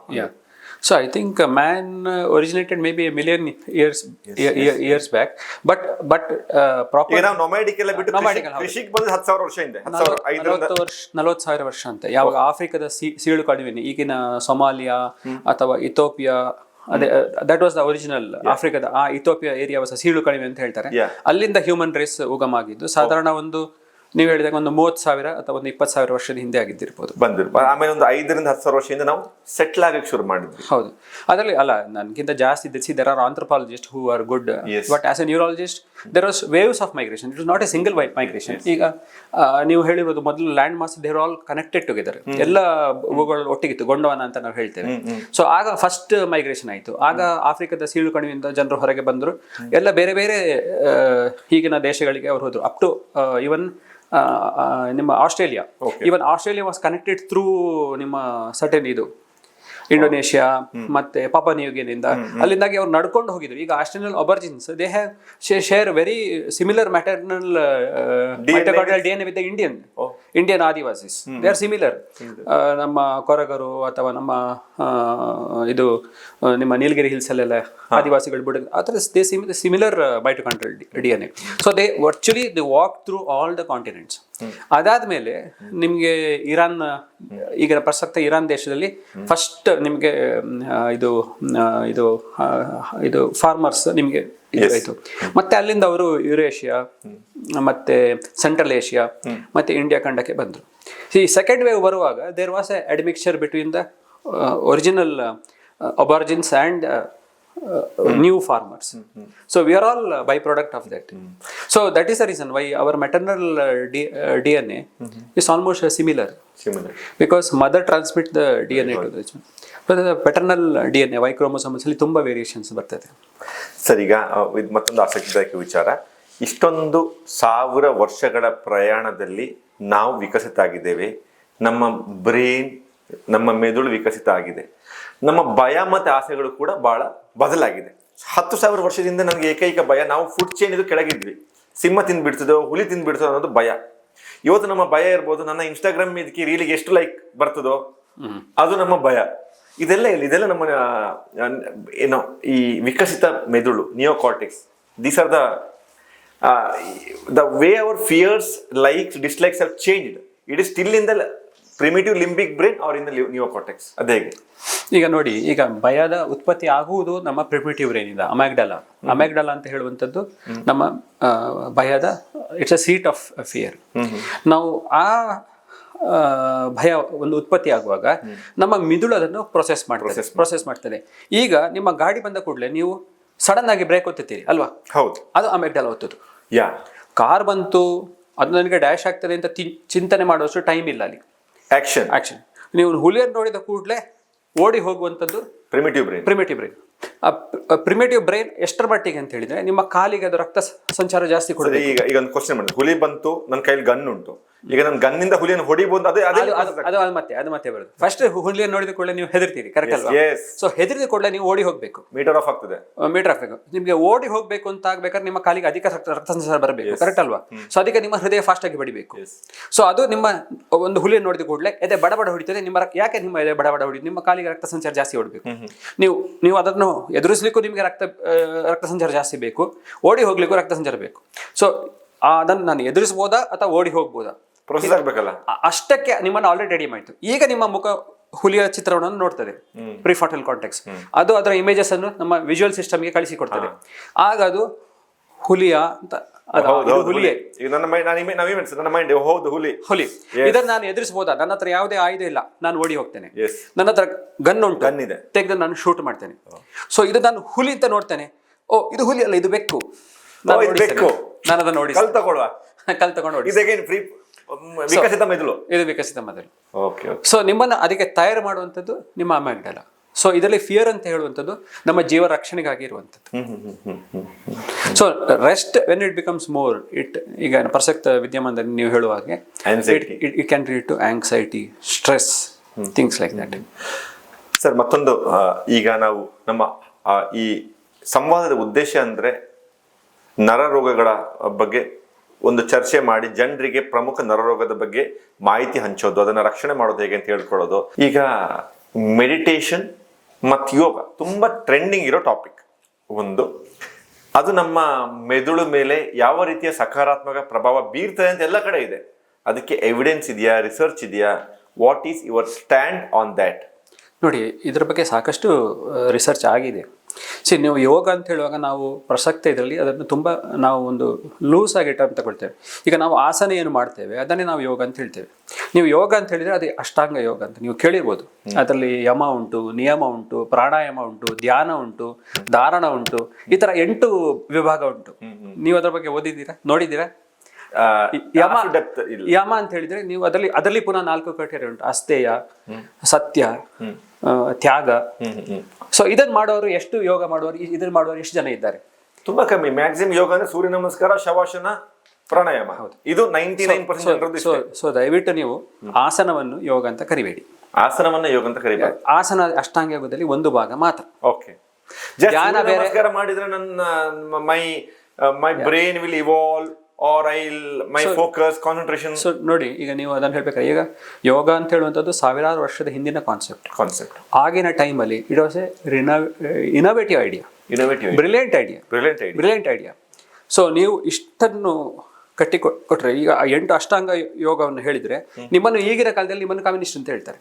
So I think man originated maybe a million years back, but proper. ಈಗ ನಾವು nomadic ಎಲ್ಲ ಬಿಟ್ಟು ಕೃಷಿಗೆ ಬಂದ 10,000 ವರ್ಷ ಹಿಂದೆ, 40,000 ವರ್ಷ ಅಂತ. ಯಾವಾಗ ಆಫ್ರಿಕಾದ ಸೀಳು ಕಣಿವೆ, ಈಗಿನ ಸೊಮಾಲಿಯಾ ಅಥವಾ ಇಥೋಪಿಯಾ, ಅದೇ ದಟ್ ವಾಸ್ ದ ಒರಿಜಿನಲ್ ಆಫ್ರಿಕಾದ ಆ ಇಥೋಪಿಯಾ ಏರಿಯಾ ವಾಸ್ ಸೀಳು ಕಣಿವೆ ಅಂತ ಹೇಳ್ತಾರೆ. ಅಲ್ಲಿಂದ ಹ್ಯೂಮನ್ ರೇಸ್ ಉಗಮ ಆಗಿದ್ದು ಸಾಧಾರಣ ಒಂದು ನೀವು ಹೇಳಿದಾಗ ಒಂದು 30,000 ಅಥವಾ ಒಂದು 20,000 ವರ್ಷದ ಹಿಂದೆ ಆಗಿದ್ದಿರ್ಬೋದು. ಬಂದಿರ್ಬೋದು. ಆಮೇಲೆ ಒಂದು 5 ರಿಂದ 10,000 ವರ್ಷದಿಂದ ನಾವು ಸೆಟ್ಲ್ ಆಗಕ್ಕೆ ಶುರು ಮಾಡಿದ್ವಿ. ಹೌದು, ಅದರಲ್ಲಿ ಅಲ್ಲ ನನಗಿಂತ ಜಾಸ್ತಿ there are anthropologist who are good, but as a neurologist there was waves of migration. It is not a single migration. ಈಗ ನೀವು ಹೇಳಿರೋದು ಮೊದಲು land mass there all connected together, ಎಲ್ಲ ಭೂಗೋಳ ಒಟ್ಟಿಗಿತ್ತು, ಗೊಂಡವನ ಅಂತ ನಾವು ಹೇಳ್ತೇವೆ. ಸೊ ಆಗ ಫಸ್ಟ್ ಮೈಗ್ರೇಷನ್ ಆಯಿತು. ಆಗ ಆಫ್ರಿಕಾದ ಸೀಳು ಕಣಿವೆಯಿಂದ ಜನರು ಹೊರಗೆ ಬಂದರು, ಎಲ್ಲ ಬೇರೆ ಬೇರೆ ಈಗಿನ ದೇಶಗಳಿಗೆ ಅವರು ಹೋದ್ರು. ಅಪ್ ಟು ಇವನ್ ನಿಮ್ಮ Australia. Even Australia was connected through ನಿಮ್ಮ ಸರ್ಟೆನ್ ಇದು ಇಂಡೋನೇಷಿಯಾ ಮತ್ತೆ ಪಾಪಾ ನ್ಯೂಗಿನಿಂದ, ಅಲ್ಲಿಂದಾಗಿ ಅವ್ರು ನಡ್ಕೊಂಡು ಹೋಗಿದ್ರು. ಈಗ Australian aborigines they have share very similar maternal DNA with Indian Adivasis. They are similar. ನಮ್ಮ ಕೊರಗರು ಅಥವಾ ನಮ್ಮ ಇದು ನಿಮ್ಮ ನೀಲಗಿರಿ ಹಿಲ್ಸ್ ಅಲ್ಲೆಲ್ಲ ಆದಿವಾಸಿಗಳು ಬಿಡ ಆ ಥರ they similar mitochondrial DNA. So they virtually they walk through all the continents. ಅದಾದ್ಮೇಲೆ ನಿಮ್ಗೆ ಇರಾನ್, ಈಗ ಪ್ರಸಕ್ತ ಇರಾನ್ ದೇಶದಲ್ಲಿ ಫಸ್ಟ್ ನಿಮ್ಗೆ ಇದು ಇದು ಇದು ಫಾರ್ಮರ್ಸ್ ನಿಮ್ಗೆ ಆಯ್ತು. ಮತ್ತೆ ಅಲ್ಲಿಂದ ಅವರು ಯುರೇಷಿಯಾ ಮತ್ತೆ ಸೆಂಟ್ರಲ್ ಏಷ್ಯಾ ಮತ್ತೆ ಇಂಡಿಯಾ ಖಂಡಕ್ಕೆ ಬಂದರು. ಈ ಸೆಕೆಂಡ್ ವೇವ್ ಬರುವಾಗ there was a admixture between the original aborigines and new farmers. So we are all byproduct of that. So that is the reason why our maternal DNA is almost similar. Because mother transmit the DNA to the child. But the paternal DNA, Y chromosomes ಅಲ್ಲಿ ತುಂಬಾ variations ಬರ್ತದೆ. Sir, ಈಗ ಇದು ಮತ್ತೊಂದು ಆಸಕ್ತಿದಾಯಕ ವಿಚಾರ. ಇಷ್ಟೊಂದು 1000 ವರ್ಷಗಳ ಪ್ರಯಾಣದಲ್ಲಿ ನಾವು ವಿಕಸಿತ ಆಗಿದ್ದೇವೆ. ನಮ್ಮ ಬ್ರೈನ್, ನಮ್ಮ ಮೆದುಳು ವಿಕಸಿತ ಆಗಿದೆ. ನಮ್ಮ ಭಯ ಮತ್ತು ಆಸೆಗಳು ಕೂಡ ಬಹಳ ಬದಲಾಗಿದೆ. 10,000 ವರ್ಷದಿಂದ ನನಗೆ ಏಕೈಕ ಭಯ, ನಾವು ಫುಡ್ ಚೈನ್ ಇದು ಕೆಳಗಿದ್ವಿ, ಸಿಂಹ ತಿಂದ್ಬಿಡ್ತದೋ ಹುಲಿ ತಿಂದ್ಬಿಡ್ತದೋ ಅನ್ನೋದು ಭಯ. ಇವತ್ತು ನಮ್ಮ ಭಯ ಇರ್ಬೋದು, ನನ್ನ ಇನ್ಸ್ಟಾಗ್ರಾಮ್ ಇದಕ್ಕೆ ರೀಲಿಗೆ ಎಷ್ಟು ಲೈಕ್ ಬರ್ತದೋ ಅದು ನಮ್ಮ ಭಯ. ಇದೆಲ್ಲ ನಮ್ಮ ಏನೋ ಈ ವಿಕಸಿತ ಮೆದುಳು, neocortex. These are the way our fears, likes, dislikes have changed. It is still in the primitive limbic brain or in the neocortex. ಅದೇ ಈಗ ನೋಡಿ, ಈಗ ಭಯದ ಉತ್ಪತ್ತಿ ಆಗುವುದು ನಮ್ಮ ಪ್ರಿಮಿಟಿವ್ ಬ್ರೈನ್ ಇಂದ. ಅಮ್ಯಾಗ್ಡಾಲಾ ಅಂತ ಹೇಳುವಂಥದ್ದು ನಮ್ಮ ಭಯದ it's a seat of fear. ನಾವು ಆ ಭಯ ಒಂದು ಉತ್ಪತ್ತಿ ಆಗುವಾಗ ನಮ್ಮ ಮಿದುಳು ಅದನ್ನು ಪ್ರೊಸೆಸ್ ಮಾಡ್ತದೆ. ಈಗ ನಿಮ್ಮ ಗಾಡಿ ಬಂದ ಕೂಡಲೇ ನೀವು ಸಡನ್ ಆಗಿ ಬ್ರೇಕ್ ಒತ್ತುತ್ತೀರಿ ಅಲ್ವಾ? ಹೌದು, ಅದು ಅಮ್ಯಾಗ್ಡಾಲಾ ಒತ್ತದು. ಕಾರ್ ಬಂತು, ಅದು ನನಗೆ ಡ್ಯಾಶ್ ಆಗ್ತದೆ ಅಂತ ಚಿಂತನೆ ಮಾಡುವಷ್ಟು ಟೈಮ್ ಇಲ್ಲ ಅಲ್ಲಿ. ಆಕ್ಷನ್. ನೀವು ಹುಲಿಯನ್ನು ನೋಡಿದ ಕೂಡಲೇ ಓಡಿ ಹೋಗುವಂಥದ್ದು ಪ್ರಿಮಿಟಿವ್ ಬ್ರೈನ್. ಪ್ರಿಮಿಟಿವ್ ಬ್ರೈನ್ ಎಷ್ಟರ ಮಟ್ಟಿಗೆ ಅಂತ ಹೇಳಿದ್ರೆ ನಿಮ್ಮ ಕಾಲಿಗೆ ಅದು ರಕ್ತ ಸಂಚಾರ ಜಾಸ್ತಿ ಕೊಡುತ್ತೆ. ಈಗ ಒಂದು ಕ್ವಶನ್ ಮಾಡಿದ್ರೆ, ಹುಲಿ ಬಂತು, ನನ್ನ ಕೈಲಿ ಗನ್ ಉಂಟು, ಈಗ ನನ್ನ ಗನ್ನಿಂದ ಹುಲಿಯನ್ನು ಹೊಡಿಬಹುದು, ಅದು ಮತ್ತೆ ಬರುತ್ತೆ. ಫಸ್ಟ್ ಹುಲಿಯನ್ನು ನೋಡಿದ ಕೂಡಲೇ ನೀವು ಹೆದರ್ತೀರಿ, ಕರೆಕ್ಟ್ ಅಲ್ವಾ? ಸೊ ಹೆದರಿದ ಕೂಡಲೇ ನೀವು ಓಡಿ ಹೋಗ್ಬೇಕು, ಮೀಟರ್ ಆಫ್ ಆಗ್ಬೇಕು. ನಿಮ್ಗೆ ಓಡಿ ಹೋಗ್ಬೇಕು ಅಂತ ಆಗ್ಬೇಕಾದ್ರೆ ನಿಮ್ಮ ಕಾಲಿಗೆ ಅಧಿಕ ರಕ್ತ ಸಂಚಾರ ಬರಬೇಕು, ಕರೆಕ್ಟ್ ಅಲ್ವಾ? ಸೊ ಅದಕ್ಕೆ ನಿಮ್ಮ ಹೃದಯ ಫಾಸ್ಟ್ ಆಗಿ ಬಡಿಬೇಕು. ಸೊ ಅದು ನಿಮ್ಮ ಒಂದು ಹುಲಿಯನ್ನು ನೋಡಿದ ಕೂಡಲೇ ಎದೆ ಬಡಬಡ ಹೊಡಿತದೆ. ಯಾಕೆ ನಿಮ್ಮ ಎದೆ ಬಡಬಡ ಹೊಡಿ? ನಿಮ್ಮ ಕಾಲಿಗೆ ರಕ್ತ ಸಂಚಾರ ಜಾಸ್ತಿ ಹೊಡಬೇಕು. ನೀವು ಅದನ್ನು ಎದುರಿಸಲಿಕ್ಕೂ ನಿಮಗೆ ರಕ್ತ ಸಂಚಾರ ಜಾಸ್ತಿ ಬೇಕು, ಓಡಿ ಹೋಗ್ಲಿಕ್ಕೂ ರಕ್ತ ಸಂಚಾರ ಬೇಕು. ಸೊ ಅದನ್ನು ನಾನು ಎದುರಿಸಬಹುದಾ ಅಥವಾ ಓಡಿ ಹೋಗ್ಬೋದಾ ಪ್ರೊಸೆಸ್ ಆಗ್ಬೇಕಲ್ಲ, ಅಷ್ಟಕ್ಕೆ ನಿಮ್ಮನ್ನು ಆಲ್ರೆಡಿ ರೆಡಿ ಮಾಡ್ತು. ಈಗ ನಿಮ್ಮ ಮುಖ ಹುಲಿಯ ಚಿತ್ರಣವನ್ನು ನೋಡ್ತದೆ, ಪ್ರಿಫಾಟಲ್ ಕಾರ್ಟೆಕ್ಸ್. ಅದು ಅದರ ಇಮೇಜಸ್ ಅನ್ನು ನಮ್ಮ ವಿಜುವಲ್ ಸಿಸ್ಟಮ್ಗೆ ಕಳಿಸಿಕೊಡ್ತದೆ. ಆಗ ಅದು ಹುಲಿಯ ಅಂತ ಹುಲಿ, ಇದನ್ನು ನಾನು ಎದುರಿಸಬಹುದಾ? ನನ್ನ ಹತ್ರ ಯಾವುದೇ ಆಯುಧ ಇಲ್ಲ, ನಾನು ಓಡಿ ಹೋಗ್ತೇನೆ. ನನ್ನ ಹತ್ರ ಗನ್ ಉಂಟು, ತೆಗೆದು ನಾನು ಶೂಟ್ ಮಾಡ್ತೇನೆ. ಸೊ ಇದು ನಾನು ಹುಲಿ ಅಂತ ನೋಡ್ತೇನೆ, ಓ ಇದು ಹುಲಿ ಅಲ್ಲ, ಇದು ಬೆಕ್ಕು, ನಾನು ಅದನ್ನು ನೋಡಿ ಕಲ್ ತಗೊಂಡು ವಿಕಸಿತ ಮೆದುಳು. ಸೊ ನಿಮ್ಮನ್ನ ಅದಕ್ಕೆ ತಯಾರು ಮಾಡುವಂಥದ್ದು ನಿಮ್ಮ ಅಮ್ಯಾಗ್ಡಾಲಾ. ಸೊ ಇದರಲ್ಲಿ ಫಿಯರ್ ಅಂತ ಹೇಳುವಂಥದ್ದು ನಮ್ಮ ಜೀವ ರಕ್ಷಣೆಗಾಗಿ ಇರುವಂಥದ್ದು. So rest when it becomes more, ಈಗ ಪ್ರಸಕ್ತ ವಿದ್ಯಮಾನದಲ್ಲಿ ನೀವು ಹೇಳುವ ಹಾಗೆ it can lead to anxiety, stress, things like that. Sir, ಮತ್ತೊಂದು ಈಗ ನಾವು ನಮ್ಮ ಈ ಸಂವಾದದ ಉದ್ದೇಶ ಅಂದ್ರೆ ನರರೋಗಗಳ ಬಗ್ಗೆ ಒಂದು ಚರ್ಚೆ ಮಾಡಿ ಜನರಿಗೆ ಪ್ರಮುಖ ನರರೋಗದ ಬಗ್ಗೆ ಮಾಹಿತಿ ಹಂಚೋದು, ಅದನ್ನು ರಕ್ಷಣೆ ಮಾಡೋದು ಹೇಗೆ ಅಂತ ಹೇಳ್ಕೊಳ್ಳೋದು. ಈಗ ಮೆಡಿಟೇಷನ್ ಮತ್ತು ಯೋಗ ತುಂಬ ಟ್ರೆಂಡಿಂಗ್ ಇರೋ ಟಾಪಿಕ್. ಒಂದು ಅದು ನಮ್ಮ ಮೆದುಳು ಮೇಲೆ ಯಾವ ರೀತಿಯ ಸಕಾರಾತ್ಮಕ ಪ್ರಭಾವ ಬೀರ್ತದೆ ಅಂತ ಎಲ್ಲ ಕಡೆ ಇದೆ. ಅದಕ್ಕೆ ಎವಿಡೆನ್ಸ್ ಇದೆಯಾ, ರಿಸರ್ಚ್ ಇದೆಯಾ? What is your stand on that? ನೋಡಿ, ಇದರ ಬಗ್ಗೆ ಸಾಕಷ್ಟು ರಿಸರ್ಚ್ ಆಗಿದೆ. ನೀವು ಯೋಗ ಅಂತ ಹೇಳುವಾಗ ನಾವು ಪ್ರಸಕ್ತ ಇದರಲ್ಲಿ ಅದನ್ನು ತುಂಬ ನಾವು ಒಂದು ಲೂಸ್ ಆಗಿ ಟರ್ಮ್ ತಗೊಳ್ತೇವೆ. ಈಗ ನಾವು ಆಸನ ಏನು ಮಾಡ್ತೇವೆ ಅದನ್ನೇ ನಾವು ಯೋಗ ಅಂತ ಹೇಳ್ತೇವೆ. ನೀವು ಯೋಗ ಅಂತ ಹೇಳಿದ್ರೆ ಅದು ಅಷ್ಟಾಂಗ ಯೋಗ ಅಂತ ನೀವು ಕೇಳಿರ್ಬೋದು. ಅದರಲ್ಲಿ ಯಮ ಉಂಟು, ನಿಯಮ ಉಂಟು, ಪ್ರಾಣಾಯಾಮ ಉಂಟು, ಧ್ಯಾನ ಉಂಟು, ಧಾರಣ ಉಂಟು, ಈ ತರ 8 ವಿಭಾಗ ಉಂಟು. ನೀವು ಅದರ ಬಗ್ಗೆ ಓದಿದ್ದೀರಾ, ನೋಡಿದ್ದೀರಾ? ಯಮ ಅಂತ ಹೇಳಿದ್ರೆ ನೀವು ಅದರಲ್ಲಿ ಪುನಃ 4 ಕಟೇರಿ ಉಂಟು. ಅಸ್ಥೇಯ, ಸತ್ಯ, ತ್ಯಾಗ. ಸೊ ಇದನ್ನ ಮಾಡೋರು ಎಷ್ಟು, ಯೋಗ ಮಾಡುವವರು ಇದನ್ನ ಮಾಡುವವರು ಎಷ್ಟು ಜನ ಇದ್ದಾರೆ? ತುಂಬಾ ಕಮ್ಮಿ. ಮ್ಯಾಕ್ಸಿಮಮ್ ಯೋಗ ಅಂದ್ರೆ ಸೂರ್ಯ ನಮಸ್ಕಾರ, ಶವಾಸನ, ಪ್ರಾಣಾಯಾಮ. ಇದು 99%. ಸೊ ದಯವಿಟ್ಟು ನೀವು ಆಸನವನ್ನು ಯೋಗ ಅಂತ ಕರಿಬೇಡಿ. ಆಸನವನ್ನ ಯೋಗ ಅಂತ ಕರಿಬೇಡಿ. ಆಸನ ಅಷ್ಟಾಂಗ ಯೋಗದಲ್ಲಿ ಒಂದು ಭಾಗ ಮಾತ್ರ. ಓಕೆ. ಧ್ಯಾನ ನಮಸ್ಕಾರ ಮಾಡಿದ್ರೆ ನನ್ನ my brain will evolve or my focus, concentration. So ನೋಡಿ, ಈಗ ನೀವು ಅದನ್ನು ಹೇಳ್ಬೇಕಾದ್ರೆ ಈಗ ಯೋಗ ಅಂತ ಹೇಳುವಂಥದ್ದು ಸಾವಿರಾರು ವರ್ಷದ ಹಿಂದಿನ ಕಾನ್ಸೆಪ್ಟ್. ಆಗಿನ ಟೈಮಲ್ಲಿ it was A innovative idea, brilliant idea. So ನೀವು ಇಷ್ಟನ್ನು ಕೊಟ್ಟರೆ ಈಗ 8 ಅಷ್ಟಾಂಗ ಯೋಗವನ್ನು ಹೇಳಿದ್ರೆ ನಿಮ್ಮನ್ನು ಈಗಿನ ಕಾಲದಲ್ಲಿ ನಿಮ್ಮನ್ನು ಕಮ್ಯುನಿಸ್ಟ್ ಅಂತ ಹೇಳ್ತಾರೆ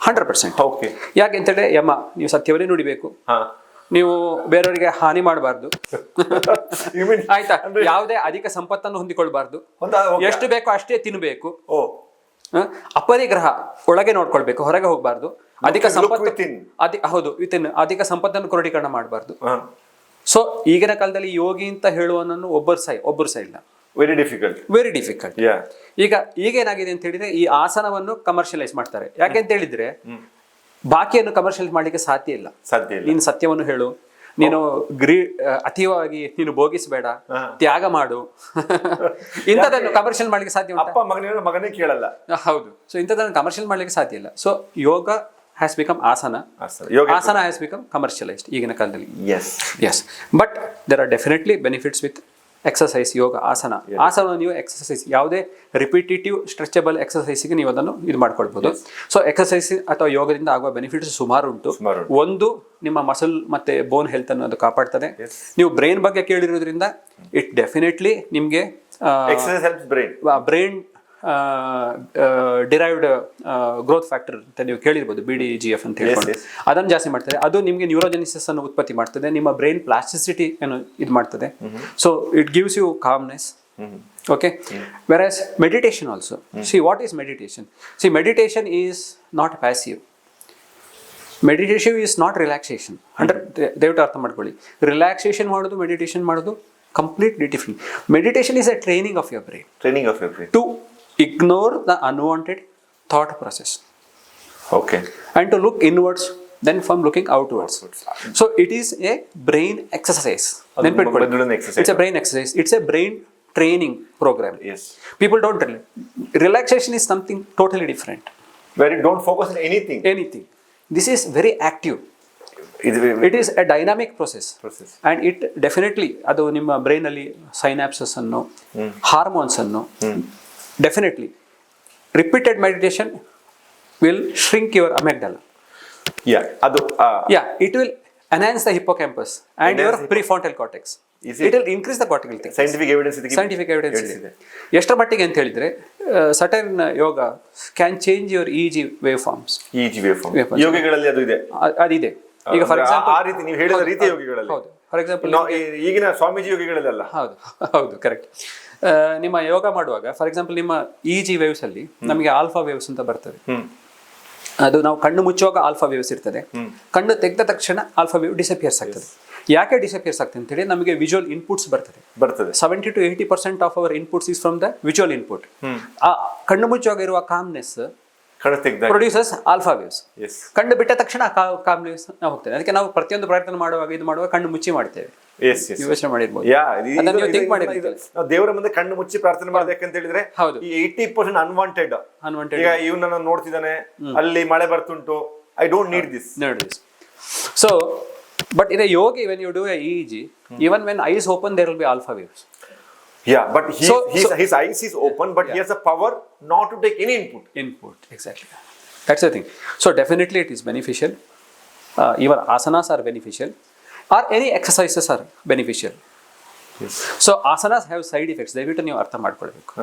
100%. ಓಕೆ. ಯಾಕೆ ಅಂತ ಹೇಳಿದ್ರೆ ಯಮ, ನೀವು ಸತ್ಯವನ್ನೇ ನುಡಿಬೇಕು, ನೀವು ಬೇರೆಯವರಿಗೆ ಹಾನಿ ಮಾಡಬಾರ್ದು, ಆಯ್ತಾ, ಯಾವುದೇ ಅಧಿಕ ಸಂಪತ್ತನ್ನು ಹೊಂದಿಕೊಳ್ಬಾರ್ದು, ಎಷ್ಟು ಬೇಕೋ ಅಷ್ಟೇ ತಿನ್ಬೇಕು, ಅಪರಿಗ್ರಹ ಒಳಗೆ ನೋಡ್ಕೊಳ್ಬೇಕು, ಹೊರಗೆ ಹೋಗ್ಬಾರ್ದು, ಅಧಿಕ ಸಂಪತ್ತನ್ನು ಕ್ರೋಢೀಕರಣ ಮಾಡಬಾರ್ದು. ಸೊ ಈಗಿನ ಕಾಲದಲ್ಲಿ ಯೋಗಿ ಅಂತ ಹೇಳುವನನ್ನು ಒಬ್ಬರು ಸಹ ಇಲ್ಲ. Very difficult. ಈಗ ಏನಾಗಿದೆ ಅಂತ ಹೇಳಿದ್ರೆ ಈ ಆಸನವನ್ನು ಕಮರ್ಷಿಯಲೈಸ್ ಮಾಡ್ತಾರೆ. ಯಾಕೆ ಅಂತ ಹೇಳಿದ್ರೆ ಬಾಕಿಯನ್ನು ಕಮರ್ಷಿಯಲ್ ಮಾಡ್ಲಿಕ್ಕೆ ಸಾಧ್ಯ ಇಲ್ಲ. ನೀನು ಸತ್ಯವನ್ನು ಹೇಳು, ನೀನು ಅತಿವಾಗಿ ನೀನು ಭೋಗಿಸಬೇಡ, ತ್ಯಾಗ ಮಾಡು, ಇಂಥದನ್ನು ಕಮರ್ಷಿಯಲ್ ಮಾಡ್ಲಿಕ್ಕೆ ಸಾಧ್ಯ ಉಂಟಾ? ಮಗನೇ ಕೇಳಲ್ಲ. ಹೌದು. ಸೊ ಇಂಥದನ್ನು ಕಮರ್ಷಿಯಲ್ ಮಾಡ್ಲಿಕ್ಕೆ ಸಾಧ್ಯ ಇಲ್ಲ. So yoga has become asana has become commercialised ಈಗಿನ ಕಾಲದಲ್ಲಿ. Yes but there are definitely benefits with exercise. Yoga asana ನೀವು ಎಕ್ಸಸೈಸ್, ಯಾವುದೇ ರಿಪಿಟೇಟಿವ್ ಸ್ಟ್ರೆಚಬಲ್ ಎಕ್ಸಸೈಸ್ಗೆ ನೀವು ಅದನ್ನು ಇದು ಮಾಡ್ಕೊಳ್ಬಹುದು. ಸೊ ಎಕ್ಸಸೈಸ್ ಅಥವಾ ಯೋಗದಿಂದ ಆಗುವ ಬೆನಿಫಿಟ್ಸ್ ಸುಮಾರು ಉಂಟು. ಒಂದು, ನಿಮ್ಮ ಮಸಲ್ ಮತ್ತೆ ಬೋನ್ ಹೆಲ್ತ್ ಅನ್ನು ಅದು ಕಾಪಾಡ್ತದೆ. ನೀವು ಬ್ರೈನ್ ಬಗ್ಗೆ ಕೇಳಿರೋದ್ರಿಂದ ಇಟ್ ಡೆಫಿನೆಟ್ಲಿ ನಿಮಗೆ ಬ್ರೈನ್ ಡಿರೈವ್ಡ್ ಗ್ರೋತ್ ಫ್ಯಾಕ್ಟರ್ ಅಂತ ನೀವು ಕೇಳಿರ್ಬೋದು, BDGF ಅಂತ ಹೇಳ್ಕೊಂಡು, ಅದನ್ನು ಜಾಸ್ತಿ ಮಾಡ್ತದೆ. ಅದು ನಿಮಗೆ ನ್ಯೂರೋಜೆನಿಸಿಸ್ ಅನ್ನು ಉತ್ಪತ್ತಿ ಮಾಡ್ತದೆ, ನಿಮ್ಮ ಬ್ರೈನ್ ಪ್ಲಾಸ್ಟಿಸಿಟಿ ಅನ್ನು ಇದು ಮಾಡ್ತದೆ. So it gives you calmness. Okay. Whereas meditation also, see what is meditation? See, meditation is not passive. Meditation is not relaxation. ದಯವಿಟ್ಟು ಅರ್ಥ ಮಾಡ್ಕೊಳ್ಳಿ. ರಿಲ್ಯಾಕ್ಸೇಷನ್ ಮಾಡೋದು, ಮೆಡಿಟೇಷನ್ ಮಾಡೋದು completely different. Meditation is a training of your brain to ignore the unwanted thought process. Okay. And to look inwards, then from looking outwards. So it is a brain exercise. It's a brain exercise. It's a brain training program. Yes. People don't relaxation is something totally different. Where you don't focus on anything. This is very active. It is a dynamic process. And it definitely ಅದು ನಿಮ್ಮ brain ಅಲ್ಲಿ ಸೈನಾಪ್ಸಸ್ ಅನ್ನು, hormones ಅನ್ನು definitely repeated meditation will shrink your amygdala. It will enhance the hippocampus and your prefrontal cortex. It will increase the cortical thing. Scientific evidence ಇದೆ. ಎಷ್ಟರ ಮಟ್ಟಿಗೆ ಅಂತ ಹೇಳಿದ್ರೆ certain yoga can change your EEG waveforms. ಯೋಗಿಗಳಲ್ಲಿ ಅದು ಇದೆ. ಅದಿದೆ. ಈಗ for example ಆ ರೀತಿ ನೀವು ಹೇಳಿದ ರೀತಿ ಯೋಗಿಗಳಲ್ಲಿ. ಹೌದು. ಫಾರ್ ಎಕ್ಸಾಂಪಲ್ ಈಗಿನ ಸ್ವಾಮೀಜಿ ಯೋಗಿಗಳಲ್ಲ. ಹೌದು ಕರೆಕ್ಟ್. ನಿಮ್ಮ ಯೋಗ ಮಾಡುವಾಗ ಫಾರ್ ಎಕ್ಸಾಂಪಲ್ ನಿಮ್ಮ EEG ವೇವ್ಸ್ ಅಲ್ಲಿ ನಮಗೆ ಆಲ್ಫಾ ವೇವ್ಸ್ ಅಂತ ಬರ್ತದೆ. ಅದು ನಾವು ಕಣ್ಣು ಮುಚ್ಚುವಾಗ ಆಲ್ಫಾ ವೇವ್ಸ್ ಇರ್ತದೆ, ಕಣ್ಣು ತೆಗೆದ ತಕ್ಷಣ ಆಲ್ಫಾ ವೇವ್ ಡಿಸಪಿಯರ್ಸ್ ಆಗ್ತದೆ. ಯಾಕೆ ಡಿಸಪಿಯರ್ಸ್ ಆಗ್ತದೆ ಅಂತ ಹೇಳಿ ನಮಗೆ ವಿಜುವಲ್ ಇನ್ಪುಟ್ಸ್ ಬರ್ತದೆ. 70 to 80% of our inputs is from the visual input. ಆ ಕಣ್ಣು ಮುಚ್ಚುವಾಗ ಇರುವ ಕಾಮ್ನೆಸ್ ಪ್ರೊಡ್ಯೂಸರ್ಸ್ ಆಲ್ಫಾ ವೇವ್ಸ್. ಕಣ್ಣು ಬಿಟ್ಟ ತಕ್ಷಣ ಕಾಮ್ ವೇವ್ಸ್ ಹೋಗ್ತದೆ. ಅದಕ್ಕೆ ನಾವು ಪ್ರತಿಯೊಂದು ಪ್ರಯತ್ನ ಮಾಡುವಾಗ ಕಣ್ಣು ಮುಚ್ಚಿ ಮಾಡ್ತೇವೆ. ಯೋಚನೆ ಮಾಡಿರ್ಬೋದು, ದೇವರ ಮುಂದೆ ಕಣ್ಣು ಮುಚ್ಚಿ ಪ್ರಾರ್ಥನೆ ಮಾಡ್ಬೇಕಂತ ಹೇಳಿದ್ರೆ 80% ಅನ್ವಾಂಟೆಡ್. ಈಗ ಇವನನ್ನ ನೋಡ್ತಿದ್ದಾನೆ, ಅಲ್ಲಿ ಮಳೆ ಬರ್ತುಂಟು, I don't need this. So but in a yogi when you do a EEG, even when eyes open there will be alpha waves. But his eyes is open, but he has the power not to take any input. Exactly, that's the thing. So definitely it is beneficial. Even asanas are beneficial, or any exercises are beneficial. So asanas have side effects. Dayavitu ನೀವು ಅರ್ಥ ಮಾಡ್ಕೊಳ್ಬೇಕು.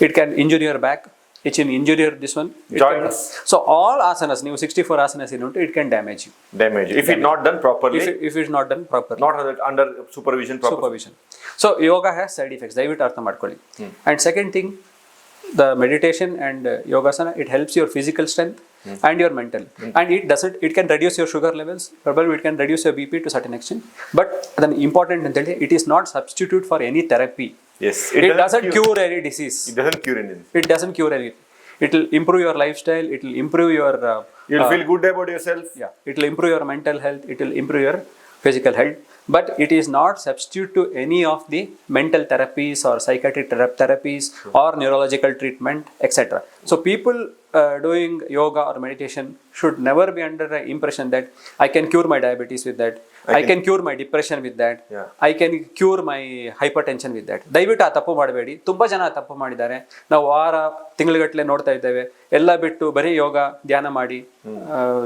It can injure your back, which can injure this one. Joints. So all asanas, ನೀವು 64 asanas into it can damage you. Damage if it's not done properly. If it's not done properly. Not under supervision. So yoga has side effects. ದಯವಿಟ್ಟು ಅರ್ಥ ಮಾಡ್ಕೊಳ್ಳಿ. And second thing, the meditation and yogasana, it helps your physical strength and your mental. And it can reduce your sugar levels. Probably it can reduce your BP to certain extent. But the important thing, it is not substitute for any therapy. Yes, it doesn't cure any disease. It doesn't cure anything. It doesn't cure anything. It will improve your lifestyle. It will improve your. You'll feel good about yourself. Yeah, it will improve your mental health. It will improve your physical health. But it is not substitute to any of the mental therapies or psychiatric therapies or neurological treatment, etc. So people doing yoga or meditation should never be under the impression that I can cure my diabetes with that. I can cure my depression with that. Yeah. I can cure my hypertension with that. ದಯವಿಟ್ಟು ಆ ತಪ್ಪು ಮಾಡಬೇಡಿ. ತುಂಬ ಜನ ತಪ್ಪು ಮಾಡಿದ್ದಾರೆ. ನಾವು ವಾರ ತಿಂಗಳುಗಟ್ಟಲೆ ನೋಡ್ತಾ ಇದ್ದೇವೆ. ಎಲ್ಲ ಬಿಟ್ಟು ಬರೀ ಯೋಗ ಧ್ಯಾನ ಮಾಡಿ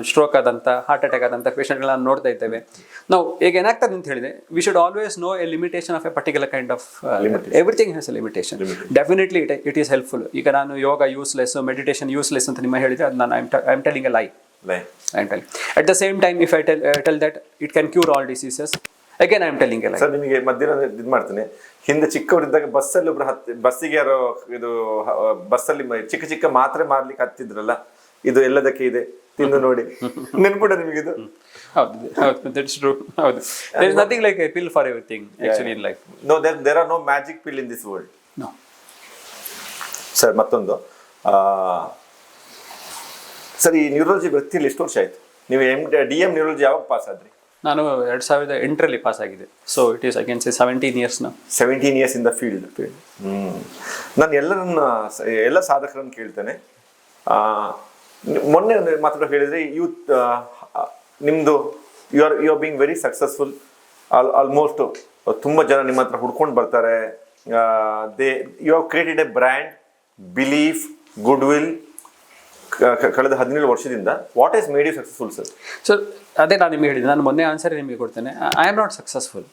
ಸ್ಟ್ರೋಕ್ ಆದಂಥ ಹಾರ್ಟ್ ಅಟ್ಯಾಕ್ ಆದಂಥ ಪೇಷಂಟ್ಗಳನ್ನ ನೋಡ್ತಾ ಇದ್ದೇವೆ. ನಾವು ಈಗ ಏನಾಗ್ತದೆ ಅಂತ ಹೇಳಿದ್ರೆ, we should always know a limitation of a particular kind of everything has a limitation. Definitely it is helpful. ಈಗ ನಾನು ಯೋಗ ಯೂಸ್ಲೆಸ್, ಮೆಡಿಟೇಷನ್ ಯೂಸ್ಲೆಸ್ ಅಂತ ನಿಮ್ಮ ಹೇಳಿದ್ರೆ ಅದು ನಾನು ಐ ಆಮ್ ಟೆಲಿಂಗ್ ಎ ಲೈ. I'm telling. At the same time, if I tell that it can cure all diseases, again I am telling a lie. Sir, ನಿಮಗೆ ಮಧ್ಯಾಹ್ನ ಇದು ಮಾಡ್ತೇನೆ. ಹಿಂದೆ ಚಿಕ್ಕವರಿದ್ದಾಗ ಬಸ್ಸಲ್ಲಿ ಒಬ್ರು ಬಸ್ಸಿಗೆ ಯಾರೋ ಇದು ಬಸ್ಸಲ್ಲಿ ಚಿಕ್ಕ ಚಿಕ್ಕ ಮಾತ್ರೆ ಮಾರ್ಲಿಕ್ಕೆ ಹತ್ತಿದ್ರಲ್ಲ, ಇದು ಎಲ್ಲದಕ್ಕೆ ಇದೆ, ತಿಂದು ನೋಡಿ. ನೆನ್ಪುಡ ನಿಮಗಿದು? ಹೌದು, that's true. ಹೌದು. There is nothing like a pill for everything actually in life. No, there are no magic pill in this world. No. Sir, ಮತ್ತೊಂದು ಸರ್, ಈ ನ್ಯೂರಾಲಜಿ ವೃತ್ತಿಯಲ್ಲಿ ಎಷ್ಟು ವರ್ಷ ಆಯ್ತು? ನೀವು DM ನ್ಯೂರಾಲಜಿ ಯಾವಾಗ ಪಾಸ್ ಆದ್ರಿ? ನಾನು 2008ರಲ್ಲಿ ಪಾಸ್ ಆಗಿದೆ. So it is I can say 17 years now. 17 years in the field. ನಾನು ಎಲ್ಲ ಸಾಧಕರನ್ನು ಕೇಳ್ತೇನೆ. ಮೊನ್ನೆ ಮಾತಾಡೋ ಹೇಳಿದ್ರೆ ಯೂತ್ ನಿಮ್ಮದು you are being very successful. Almost ತುಂಬ ಜನ ನಿಮ್ಮ ಹತ್ರ ಹುಡ್ಕೊಂಡು ಬರ್ತಾರೆ. You have created a brand, belief, goodwill ಕಳೆದ 17 ವರ್ಷದಿಂದ. What is made you successful sir? Sir, ಅದೇ ನಾನು ನಿಮಗೆ ಹೇಳಿದೆ, ನಾನು ಮೊನ್ನೆ ಆನ್ಸರ್ ನಿಮಗೆ ಕೊಡ್ತೇನೆ. I am not successful.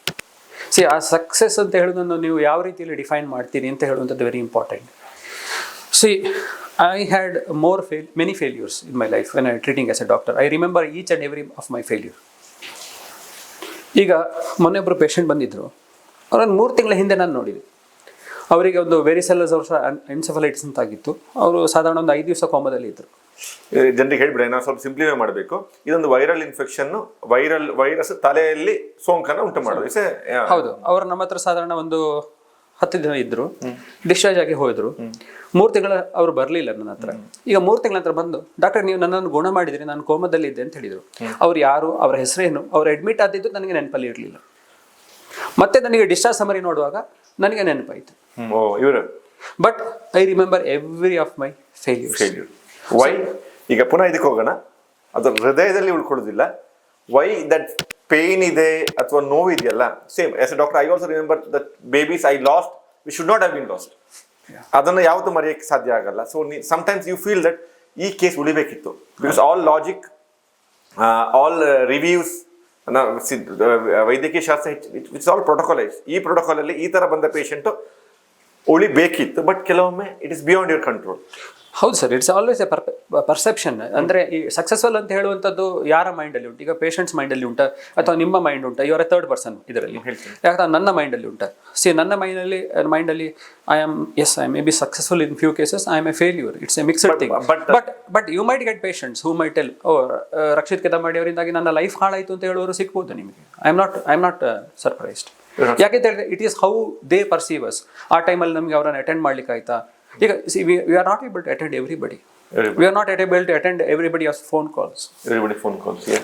See, ಆ ಸಕ್ಸಸ್ ಅಂತ ಹೇಳೋದನ್ನು ನೀವು ಯಾವ ರೀತಿಯಲ್ಲಿ ಡಿಫೈನ್ ಮಾಡ್ತೀರಿ ಅಂತ ಹೇಳುವಂಥದ್ದು very important. See, I had many failures in my life when I treating as a doctor. I remember each and every of my failure. ಈಗ ಮೊನ್ನೆ ಒಬ್ಬರು ಪೇಷಂಟ್ ಬಂದಿದ್ದರು. ಅವರನ್ನು 3 ತಿಂಗಳ ಹಿಂದೆ ನಾನು ನೋಡಿದೆ. ಅವರಿಗೆ ಒಂದು ವೆರಿಸೆಲ್ಲಸ್ ಎನ್ಸೆಫಲೈಟಿಸ್ ಅಂತ ಆಗಿತ್ತು. ಅವರು ಸಾಧಾರಣ ಒಂದು 5 ದಿವಸ ಕೋಮದಲ್ಲಿ ಇದ್ದರು. ಜನರಿಗೆ ಹೇಳ್ಬಿಡ, ನಾವು ಸ್ವಲ್ಪ ಸಿಂಪ್ಲಿಫೈ ಮಾಡಬೇಕು. ಇದೊಂದು ವೈರಲ್ ಇನ್ಫೆಕ್ಷನ್, ವೈರಸ್ ತಲೆಯಲ್ಲಿ ಸೋಂಕನ್ನು ಉಂಟು ಮಾಡೋದು. ಹೌದು. ಅವರು ನಮ್ಮ ಹತ್ರ ಸಾಧಾರಣ ಒಂದು 10 ದಿನ ಇದ್ರು, ಡಿಸ್ಚಾರ್ಜ್ ಆಗಿ ಹೋದ್ರು. 3 ತಿಂಗಳ ಅವರು ಬರಲಿಲ್ಲ ನನ್ನ ಹತ್ರ. ಈಗ 3 ತಿಂಗಳ ನಂತರ ಬಂದು, ಡಾಕ್ಟರ್ ನೀವು ನನ್ನನ್ನು ಗುಣ ಮಾಡಿದ್ರಿ, ನಾನು ಕೋಮದಲ್ಲಿ ಇದ್ದೆ ಅಂತ ಹೇಳಿದರು. ಅವ್ರು ಯಾರು, ಅವರ ಹೆಸರೇನು, ಅವ್ರು ಅಡ್ಮಿಟ್ ಆದಿದ್ದು ನನಗೆ ನೆನಪಲ್ಲಿ ಇರಲಿಲ್ಲ. ಮತ್ತೆ ನನಗೆ ಡಿಸ್ಚಾರ್ಜ್ ಸಮರಿ ನೋಡುವಾಗ ನನಗೆ ನೆನಪಾಯಿತು. But I remember every of my failure. Why? ಈಗ ಪುನಃ ಇದಕ್ಕೆ ಹೋಗೋಣ. ಅದು ಹೃದಯದಲ್ಲಿ ಉಳ್ಕೊಳ್ಳೋದಿಲ್ಲ. ವೈ ದಟ್ ಪೇನ್ ಇದೆ ಅಥವಾ ನೋವಿದೆಯಲ್ಲ, same as a doctor I also remember that babies I lost, we should not have been lost. ಅದನ್ನು ಯಾವತ್ತೂ ಮರೆಯೋಕ್ಕೆ ಸಾಧ್ಯ ಆಗಲ್ಲ. So sometimes you feel that ಈ ಕೇಸ್ ಉಳಿಬೇಕಿತ್ತು. Because all logic, all reviews, ವೈದ್ಯಕೀಯ ಶಾಸ್ತ್ರ ಇಟ್ಸ್ ಆಲ್ ಪ್ರೋಟೋಕಾಲೈಸ್. ಈ ಪ್ರೋಟೋಕಾಲಲ್ಲಿ ಈ ಥರ ಬಂದ ಪೇಷಂಟು ಉಳಿಬೇಕಿತ್ತು. ಬಟ್ ಕೆಲವೊಮ್ಮೆ it is beyond your control. ಹೌದು sir, it's always a perception. ಅಂದರೆ ಈ ಸಕ್ಸಸ್ಫುಲ್ ಅಂತ ಹೇಳುವಂಥದ್ದು ಯಾರ ಮೈಂಡಲ್ಲಿ ಉಂಟು? ಈಗ ಪೇಷಂಟ್ಸ್ ಮೈಂಡಲ್ಲಿ ಉಂಟಾ ಅಥವಾ ನಿಮ್ಮ ಮೈಂಡ್ ಉಂಟಾ? ಇವರ ಥರ್ಡ್ ಪರ್ಸನ್ ಇದರಲ್ಲಿ. ಯಾಕಂದ್ರೆ ನನ್ನ ಮೈಂಡಲ್ಲಿ ಉಂಟಾ? ನನ್ನ ಮೈಂಡಲ್ಲಿ I may be successful in few cases, I am a failure. It's a mixed thing. But you might get patients who might tell, Rakshith Kedambadi ಅವರಿಂದಾಗಿ ನನ್ನ ಲೈಫ್ ಹಾಳಾಯಿತು ಅಂತ ಹೇಳುವವರು ಸಿಗ್ಬೋದು ನಿಮಗೆ. I am not surprised. ಯಾಕೆಂತ ಹೇಳಿದ್ರೆ it is how they perceive us. ಆ ಟೈಮಲ್ಲಿ ನಮಗೆ ಅವರನ್ನು ಅಟೆಂಡ್ ಮಾಡ್ಲಿಕ್ಕೆ ಆಯ್ತಾ? ಈಗ we are not able to attend everybody. We are not able to attend everybody's phone calls.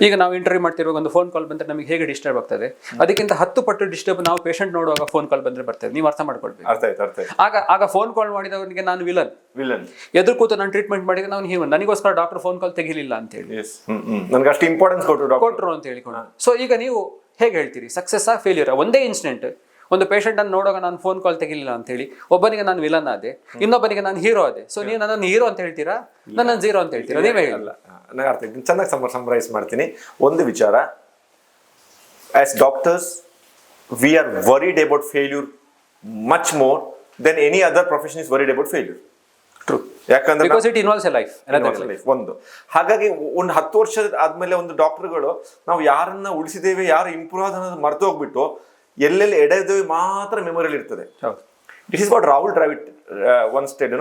ಈಗ ನಾವು ಇಂಟರ್ವ್ಯೂ ಮಾಡ್ತಿರುವಾಗ ಒಂದು ಫೋನ್ ಕಾಲ್ ಬಂದರೆ ನಮಗೆ ಹೇಗೆ ಡಿಸ್ಟರ್ಬ್ ಆಗ್ತದೆ, ಅದಕ್ಕಿಂತ 10 ಪಟ್ಟು ಡಿಸ್ಟರ್ಬ್ ನಾವು ಪೇಷಂಟ್ ನೋಡುವಾಗ ಫೋನ್ ಕಾಲ್ ಬಂದರೆ ಬರ್ತದೆ. ನೀವು ಅರ್ಥ ಮಾಡ್ಕೊಳ್ಬೇಕು. ಆಗ ಫೋನ್ ಕಾಲ್ ಮಾಡಿದವನಿಗೆ ನಾನು ವಿಲನ್. ಎದುರು ಕೂತು ನಾನು ಟ್ರೀಟ್ಮೆಂಟ್ ಮಾಡಿದ್ರೆ ನಾನು ಹೀವನ್, ನನಗೋಸ್ಕರ ಡಾಕ್ಟರ್ ಫೋನ್ ಕಾಲ್ ತೆಗಿಲಿಲ್ಲ ಅಂತ ಹೇಳಿ, ನನಗೆ ಅಷ್ಟು ಇಂಪಾರ್ಟೆನ್ಸ್ ಕೊಟ್ಟರು ಅಂತ ಹೇಳಿಕೊಂಡು. ಸೊ ಈಗ ನೀವು ಹೇಗೆ ಹೇಳ್ತೀರಿ, ಸಕ್ಸಸ್ ಫೇಲ್ಯೂರ್? ಒಂದೇ ಇನ್ಸಿಡೆಂಟ್, ಒಂದು ಪೇಷಂಟ್ ಅನ್ನು ನೋಡುವಾಗ ನಾನು ಫೋನ್ ಕಾಲ್ ತೆಗಿಲಿಲ್ಲ ಅಂತ ಹೇಳಿ, ಒಬ್ಬನಿಗೆ ನಾನು ವಿಲನ್ ಆದೆ, ಇನ್ನೊಬ್ಬನಿಗೆ ನಾನು ಹೀರೋ ಆದೆ. ಸೊ ನೀವು ನನ್ನನ್ನು ಹೀರೋ ಅಂತ ಹೇಳ್ತೀರಾ, ನನ್ನನ್ನು ಝೀರೋ ಅಂತ ಹೇಳ್ತೀರಾ? ನೀವೇ ಹೇಳಲ್ಲ. ನನಗೆ ಅರ್ಥ ಆಗ್ತೀನಿ. ಚೆನ್ನಾಗಿ ಸಮರೈಸ್ ಮಾಡ್ತೀನಿ. ಒಂದು ವಿಚಾರ, as doctors we are worried about failure much more than any other profession is worried about failure. True. ಯಾಕಂದ್ರೆ because it involves a life. ಒಂದು ಹಾಗಾಗಿ ಒಂದು 10 ವರ್ಷ ಆದ್ಮೇಲೆ ಒಂದು ಡಾಕ್ಟರ್ಗಳು ನಾವು ಯಾರನ್ನ ಉಳಿಸಿದ್ದೇವೆ, ಯಾರು ಇಂಪ್ರೂವ್ ಆದ ಅನ್ನೋದು ಮರೆತು ಹೋಗ್ಬಿಟ್ಟು ಎಲ್ಲೆಲ್ಲಿ ಎಡೆದೇವೆ ಮಾತ್ರ ಮೆಮೊರಿಯಲ್ಲಿ ಇರ್ತದೆ. This is what Rahul Dravid once said,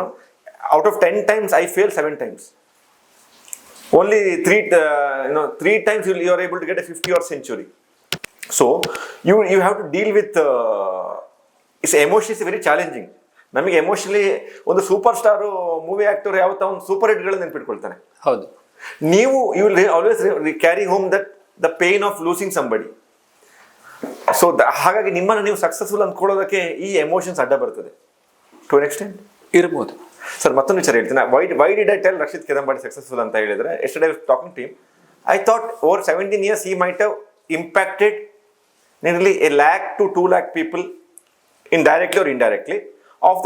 out of 10 times I fail 7 times. Only 3 times you are able to get a 50 or century. So you have to deal with it's emotionally very challenging. ನಮಗೆ emotionally ಒಂದು super star movie actor ಯಾವತ್ತ ಒಂದು super hit ಗಳನ್ನ ನೆನ್ಪಿಟ್ಕೊಳ್ತಾನೆ. ಹೌದು, ನೀವು you will always carry home that the pain of losing somebody. So ಹಾಗಾಗಿ ನಿಮ್ಮನ್ನು ನೀವು ಸಕ್ಸಸ್ಫುಲ್ ಅಂದ್ಕೊಳ್ಳೋದಕ್ಕೆ ಈ ಎಮೋಷನ್ಸ್ ಅಡ್ಡ ಬರ್ತದೆ ಟು ಅನ್ ಎಕ್ಸ್ಟೆಂಟ್ ಇರ್ಬೋದು. ಸರ್ ಮತ್ತೊಂದು ವಿಚಾರ ಹೇಳ್ತೀನಿ. Why did I tell Rakshith Kedambadi successful ಅಂತ ಹೇಳಿದ್ರೆ, yesterday I was talking to him. I thought over 17 years he might have impacted nearly 1 lakh to 2 lakh people indirectly or indirectly. Out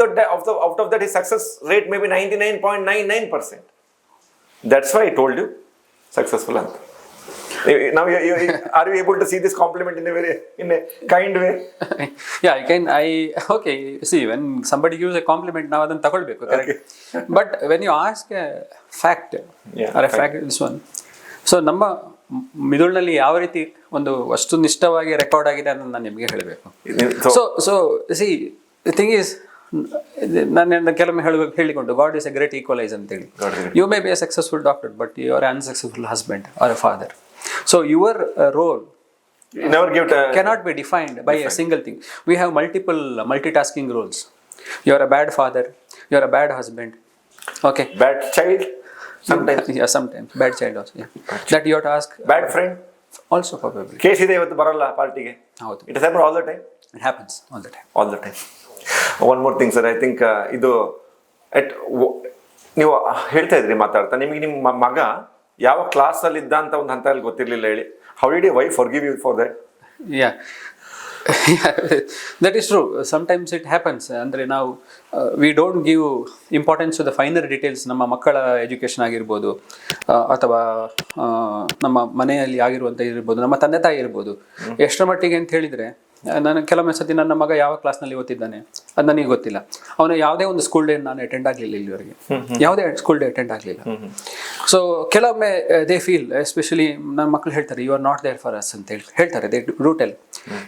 of that his success rate may be 99.99%. That's why I told you successful anta. Now are you able to see this compliment in a kind way? Yeah, okay, see, when somebody gives a compliment, now adan takolbeku, correct? But when you ask a fact, or a fact, this one, so ನಮ್ಮ ಮಿದುಳಿನಲ್ಲಿ ಯಾವ ರೀತಿ ಒಂದು ವಸ್ತುನಿಷ್ಠವಾಗಿ record ಆಗಿದೆ ಅದನ್ನು ನಾನು ನಿಮಗೆ ಹೇಳಬೇಕು. So see the thing is, ನಾನು ಕೆಲವೊಮ್ಮೆ ಹೇಳಿಕೊಂಡು God is a great equalise ಅಂತೇಳಿ. You may be a successful doctor but you are unsuccessful husband or a father. So your role cannot be defined by a single thing. We have multiple multitasking roles. You are a bad father, you are a bad husband, okay, bad child sometimes. Yeah, sometimes bad child also, yeah. That you have to ask. Bad friend also probably. Case ide ivattu baralla party-ge. Haudu, it happens all the time. It happens all the time. One more thing sir, I think ಇದು ನೀವು ಹೇಳ್ತಾ ಇದ್ರಿ ಮಾತಾಡ್ತಾ, ನಿಮಗೆ ನಿಮ್ಮ ಮಗ ಯಾವ class ಅಲ್ಲಿ ಇದ್ದ ಅಂತ ಒಂದು ಹಂತದಲ್ಲಿ ಗೊತ್ತಿರಲಿಲ್ಲ ಹೇಳಿ. How did you wife forgive you for that? Yeah, that is true. Sometimes it happens. ಅಂದರೆ ನಾವು we don't give importance to the finer details. ನಮ್ಮ ಮಕ್ಕಳ ಎಜುಕೇಷನ್ ಆಗಿರ್ಬೋದು, ಅಥವಾ ನಮ್ಮ ಮನೆಯಲ್ಲಿ ಆಗಿರುವಂಥ ಇರ್ಬೋದು, ನಮ್ಮ ತಂದೆ ತಾಯಿ ಇರ್ಬೋದು. ಎಷ್ಟರ ಮಟ್ಟಿಗೆ ಅಂತ ಹೇಳಿದರೆ, ನಾನು ಕೆಲವೊಮ್ಮೆ ಸತಿ ನನ್ನ ಮಗ ಯಾವ ಕ್ಲಾಸ್ನಲ್ಲಿ ಓದ್ತಿದ್ದಾನೆ ಅದು ನನಗೆ ಗೊತ್ತಿಲ್ಲ. ಅವನು ಯಾವುದೇ ಒಂದು ಸ್ಕೂಲ್ ಡೇ ನಾನು ಅಟೆಂಡ್ ಆಗಲಿಲ್ಲ, ಇಲ್ಲಿವರೆಗೆ ಯಾವುದೇ ಸ್ಕೂಲ್ ಡೇ ಅಟೆಂಡ್ ಆಗಲಿಲ್ಲ. ಸೊ ಕೆಲವೊಮ್ಮೆ ದೇ ಫೀಲ್, ಎಸ್ಪೆಷಲಿ ನನ್ನ ಮಕ್ಕಳು ಹೇಳ್ತಾರೆ, you are not there for us ಅಂತ ಹೇಳ್ತಾರೆ. They do tell.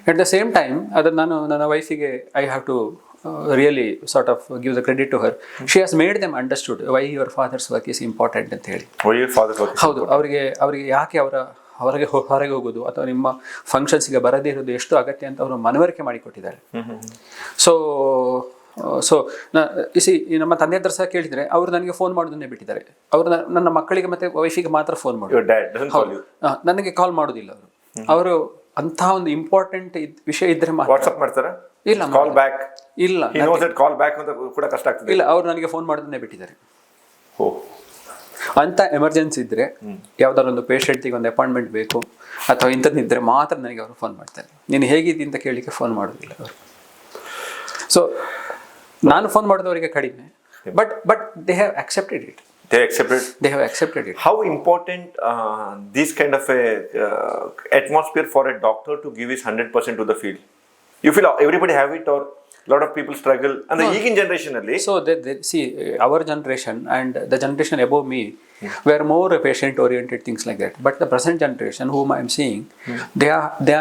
At the same time ಅದನ್ನು ನಾನು ನನ್ನ ವೈಫಿಗೆ I have to really sort of give the credit to her. She has made them understood why your father's work is important ಅಂತ ಹೇಳಿ. ಹೌದು, ಅವರಿಗೆ ಯಾಕೆ ಹೊರಗೆ ಹೋಗೋದು ಅಥವಾ ನಿಮ್ಮ ಫಂಕ್ಷನ್ಸ್ಗೆ ಬರದೇ ಇರೋದು ಎಷ್ಟು ಅಗತ್ಯ ಅಂತ ಅವರು ಮನವರಿಕೆ ಮಾಡಿಕೊಟ್ಟಿದ್ದಾರೆ. ಸೊ ನಮ್ಮ ತಂದೆ ಹತ್ರ ಸಹ ಕೇಳಿದರೆ ಅವರು ನನಗೆ ಫೋನ್ ಮಾಡೋದನ್ನೇ ಬಿಟ್ಟಿದ್ದಾರೆ. ಅವರು ನನ್ನ ಮಕ್ಕಳಿಗೆ ಮತ್ತೆ ವೈಫಿಗೆ ಮಾತ್ರ ಫೋನ್ ಮಾಡೋದು, ನನಗೆ ಕಾಲ್ ಮಾಡೋದಿಲ್ಲ ಅವರು. ಅಂತಹ ಒಂದು ಇಂಪಾರ್ಟೆಂಟ್ ವಿಷಯ ಇದ್ರೆ ವಾಟ್ಸ್ಆಪ್ ಮಾಡ್ತಾರಾ? ಇಲ್ಲ, ಕಾಲ್ ಬ್ಯಾಕ್ ಇಲ್ಲ, ಕಾಲ್ ಬ್ಯಾಕ್ ಅಂತ ಕೂಡ ಕಷ್ಟ ಆಗ್ತದೆ. ಇಲ್ಲ, ಅವ್ರು ನನಗೆ ಫೋನ್ ಮಾಡೋದನ್ನೇ ಬಿಟ್ಟಿದ್ದಾರೆ. ಅಂತ ಎಮರ್ಜೆನ್ಸಿ ಇದ್ರೆ, ಯಾವ್ದಾದ್ರು ಒಂದು ಪೇಷಂಟಿಗೆ ಒಂದು ಅಪಾಯಿಂಟ್ಮೆಂಟ್ ಬೇಕು ಅಥವಾ ಇಂಥದ್ದಿದ್ರೆ ಮಾತ್ರ ನನಗೆ ಅವರು ಫೋನ್ ಮಾಡ್ತಾರೆ. ನೀನು ಹೇಗಿದ್ದೀನಿ ಅಂತ ಕೇಳಲಿಕ್ಕೆ ಫೋನ್ ಮಾಡೋದಿಲ್ಲ ಅವರು. ಸೊ ನಾನು ಫೋನ್ ಮಾಡೋದವರಿಗೆ ಕಡಿಮೆ, but they have accepted it. They have accepted it. How important this kind of a atmosphere for a doctor to give his 100% to the field? You feel everybody have it, or a lot of people struggle? And the ಈಗಿನ generation ಅಲ್ಲಿ, so they see our generation and the generation above me were more patient oriented, things like that. But the present generation whom I am seeing, they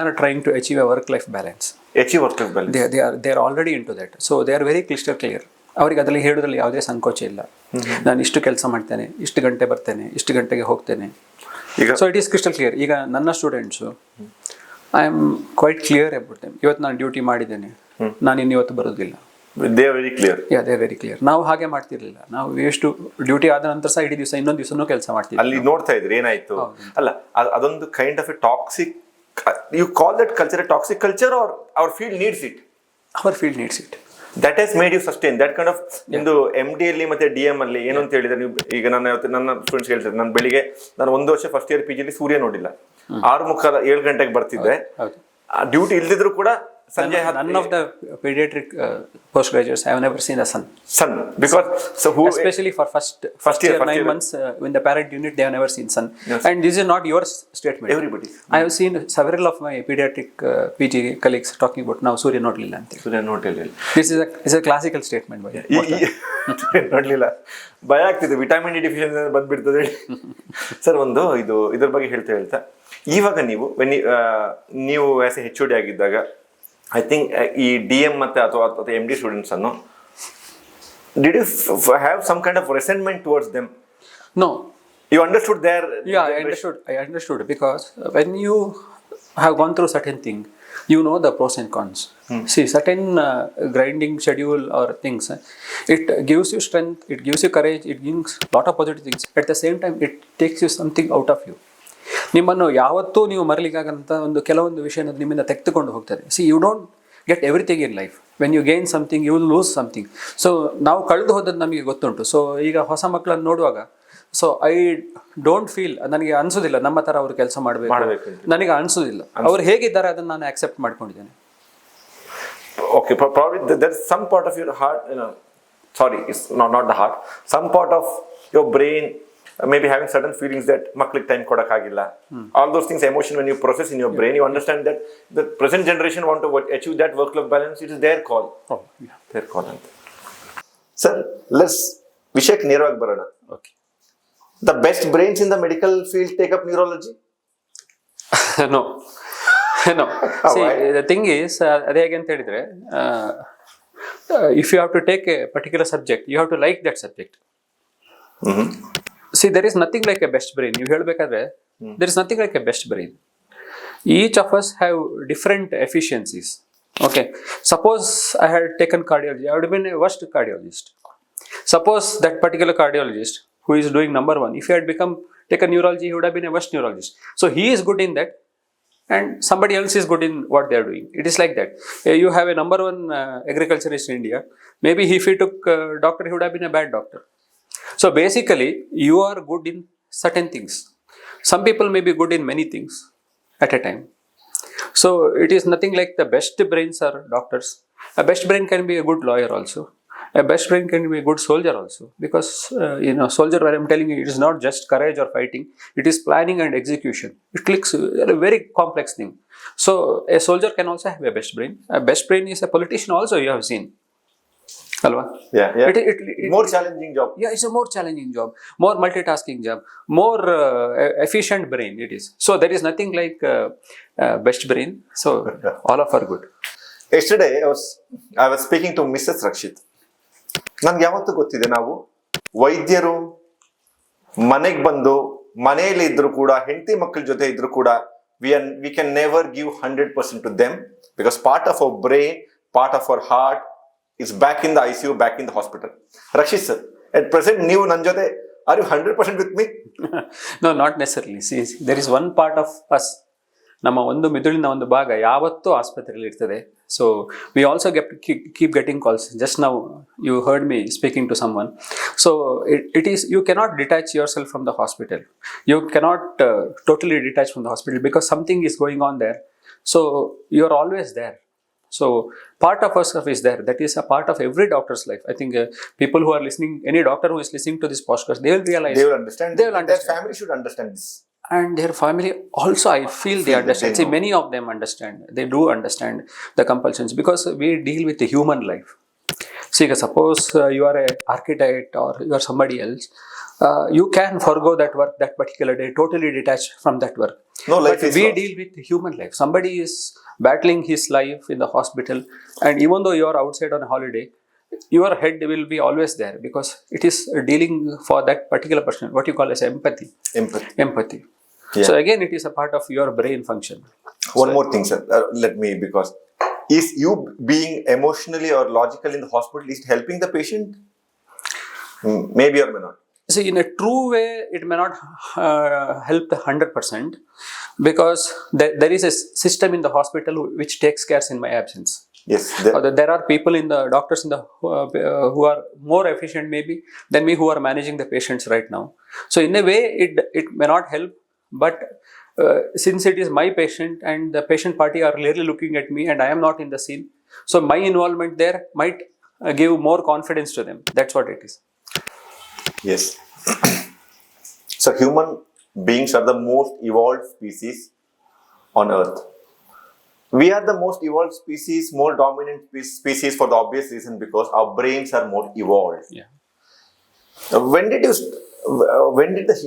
are trying to achieve a work life balance. They are already into that. So they are very crystal clear. ಅವ್ರಿಗೆ ಅದರಲ್ಲಿ ಹೇಳೋದ್ರಲ್ಲಿ ಯಾವುದೇ ಸಂಕೋಚ ಇಲ್ಲ. ನಾನು ಇಷ್ಟು ಕೆಲಸ ಮಾಡ್ತೇನೆ, ಇಷ್ಟು ಗಂಟೆ ಬರ್ತೇನೆ, ಇಷ್ಟು ಗಂಟೆಗೆ ಹೋಗ್ತೇನೆ. So it is crystal clear. ಈಗ ನನ್ನ students, I am quite clear about them. ಇವತ್ತು ನಾನು ಡ್ಯೂಟಿ ಮಾಡಿದ್ದೇನೆ, ನಾನು ಇವತ್ತು ಬರೋದಿಲ್ಲ. They are very clear. They are very clear. ನಾವು ಹಾಗೆ ಮಾಡ್ತಿರ್ಲಿಲ್ಲ. ನಾವು ಎಷ್ಟು ಡ್ಯೂಟಿ ಆದ ನಂತರ ಸಹ ಇಡೀ ದಿವಸ ಇನ್ನೊಂದು ದಿವಸನೂ ಕೆಲಸ ಮಾಡ್ತೀವಿ. ಅಲ್ಲಿ ನೋಡ್ತಾ ಇದ್ರಿ ಏನಾಯ್ತು ಅಲ್ಲ, ಅದೊಂದು kind of a toxic, you call that culture a toxic culture, or our field needs it? Our field needs it. That has made you sustain that kind of ಇಂದು MD ಅಲ್ಲಿ ಮತ್ತೆ DM ಅಲ್ಲಿ ಏನು ಅಂತ ಹೇಳಿದ್ರೆ, ನೀವು ಈಗ ನನ್ನ ಸ್ಟೂಡೆಂಟ್ಸ್ ಹೇಳ್ತಾರೆ, ನಾನು ಬೆಳಿಗ್ಗೆ ನಾನು 1 ವರ್ಷ ಫಸ್ಟ್ ಇಯರ್ PG ಅಲ್ಲಿ ಸೂರ್ಯ ನೋಡಿಲ್ಲ. 6:45 7 ಗಂಟೆಗೆ ಬರ್ತಿದ್ದೆ. ಡ್ಯೂಟಿ ಇಲ್ದಿದ್ರು ಕೂಡ ಸಂಜೆ None of the pediatric postgraduates I have never seen a son. Son, because so who Especially for first year 9 months in the parent unit, they have never seen son. Yes. And this is not your statement. Everybody. I have seen several of my pediatric PG colleagues talking about now Surya Notlila. This is a classical statement by ನೋಡ್ಲಿಲ್ಲ, ಭಯ ಆಗ್ತಿದೆ, vitamin D deficiency ಬಂದ್ಬಿಡ್ತದೆ. Sir, ಒಂದು ಇದ್ರ ಬಗ್ಗೆ ಹೇಳ್ತಾ ಇವಾಗ ನೀವು ಆಸ್ ಎ HOD ಆಗಿದ್ದಾಗ ಐ ಥಿಂಕ್ ಈ DM ಮತ್ತೆ ಅಥವಾ MD ಸ್ಟೂಡೆಂಟ್ಸ್ ಅನ್ನು did you have some kind of resentment towards them? No. You understood their... Yeah, I understood because when you have gone through certain thing, you know the pros and cons. See, certain grinding schedule or things, it gives you strength, it gives you courage, it gives lot of positive things. At the same time, it takes you something out of you. ನಿಮ್ಮನ್ನು ಯಾವತ್ತೂ ನೀವು ಮರಲಿಕ್ಕಾಗಂತ ಕೆಲವೊಂದು ವಿಷಯ ನಿಮ್ಮಿಂದ ತೆಗೆದುಕೊಂಡು ಹೋಗ್ತದೆ. See, you don't get everything in life. When you gain something you will lose something. So ನಾವು ಕಳೆದು ಹೋದದ್ದು ನಮಗೆ ಗೊತ್ತುಂಟು. ಸೊ ಈಗ ಹೊಸ ಮಕ್ಕಳನ್ನು ನೋಡುವಾಗ ಸೊ ಐ ಡೋಂಟ್ ಫೀಲ್, ನನಗೆ ಅನ್ಸೋದಿಲ್ಲ ನಮ್ಮ ಥರ ಅವರು ಕೆಲಸ ಮಾಡಬೇಕು, ನನಗೆ ಅನ್ಸೋದಿಲ್ಲ. ಅವ್ರು ಹೇಗಿದ್ದಾರೆ ಅದನ್ನು ನಾನು accept ಮಾಡ್ಕೊಂಡಿದ್ದೇನೆ. Okay, probably there's some part of your heart, sorry, it's not the heart, some part of your brain maybe having certain feelings that maklik time kodakagilla. All those things, emotion, when you process in your brain, you understand that the present generation want to achieve that work-life balance. It is their call. Oh, yeah. Their call. Sir, let's vishek ನೇರವಾಗಿ ಬರೋಣ. Okay. The best brains in the medical field take up neurology? No. No. See, the thing is, ಅದೇ ಹೇಗೆ ಅಂತ ಹೇಳಿದ್ರೆ, if you have to take a particular subject, you have to like that subject. See, there is nothing like a best brain. You ಹೇಳಬೇಕಾದ್ರೆ there is nothing like a best brain. Each of us have different efficiencies. Okay. Suppose I had taken cardiology, I would have been a worst cardiologist. Suppose that particular cardiologist who is doing number one, if he had taken neurology, he would have been a worst neurologist. So he is good in that, and somebody else is good in what they are doing. It is like that. You have a number one agriculturist in India. Maybe if he took doctor, he would have been a bad doctor. So basically, you are good in certain things. Some people may be good in many things at a time. So it is nothing like the best brains are doctors. A best brain can be a good lawyer also. A best brain can be a good soldier also. Because, soldier, where I'm telling you, it is not just courage or fighting. It is planning and execution. It clicks, a very complex thing. So a soldier can also have a best brain. A best brain is a politician also, you have seen. Alva? Yeah. It more challenging job. Yeah, it's a more challenging job, more multitasking job, more efficient brain it is. So there is nothing like best brain. So all of are good. Yesterday I was speaking to Mrs. Rakshith. ನನ್ಗೆ ಯಾವತ್ತೂ ಗೊತ್ತಿದೆ, ನಾವು ವೈದ್ಯರು ಮನೆಗೆ ಬಂದು ಮನೆಯಲ್ಲಿ ಇದ್ರು ಕೂಡ, ಹೆಂಡತಿ ಮಕ್ಕಳ ಜೊತೆ ಇದ್ರು ಕೂಡ, we can never give 100% to them because part of our brain, part of our heart is back in the ICU, back in the hospital. Rakshith sir, at present ನೀವು ನನ್ನ ಜೊತೆ are you 100% with me? No, not necessarily. See, there is one part of us, ನಮ್ಮ ಒಂದು ಮಿದುಳಿನ ಒಂದು ಭಾಗ ಯಾವತ್ತೂ ಆಸ್ಪತ್ರೆಯಲ್ಲಿ ಇರ್ತದೆ. So we also keep getting calls. Just now you heard me speaking to someone. So it is, you cannot detach yourself from the hospital. You cannot totally detach from the hospital because something is going on there. So you are always there. So part of our stuff is there. That is a part of every doctor's life. I think people who are listening, any doctor who is listening to this podcast, they will realize. They will understand. Their family should understand this. And their family also, I feel they understand. See, many of them understand. They do understand the compulsions because we deal with the human life. See, suppose you are an architect or you are somebody else, you can forgo that work that particular day, totally detached from that work. No life but is we lost. deal with human life. Somebody is battling his life in the hospital, and even though you are outside on a holiday, your head will be always there because it is dealing for that particular person, what you call as empathy. Yeah. So again, it is a part of your brain function. One more thing, sir, let me, because is you being emotionally or logical in the hospital, is it helping the patient? Maybe or may not. See, in a true way, it may not help the 100% because there is a system in the hospital which takes care in my absence. Yes. There are people in the doctors in the who are more efficient maybe than me, who are managing the patients right now. So in a way, it may not help, but since it is my patient and the patient party are clearly looking at me and I am not in the scene, so my involvement there might give more confidence to them. That's what it is. Yes. So human beings are the most evolved species on earth. We are the most evolved species, more dominant species for the obvious reason because our brains are more evolved. Yeah. When did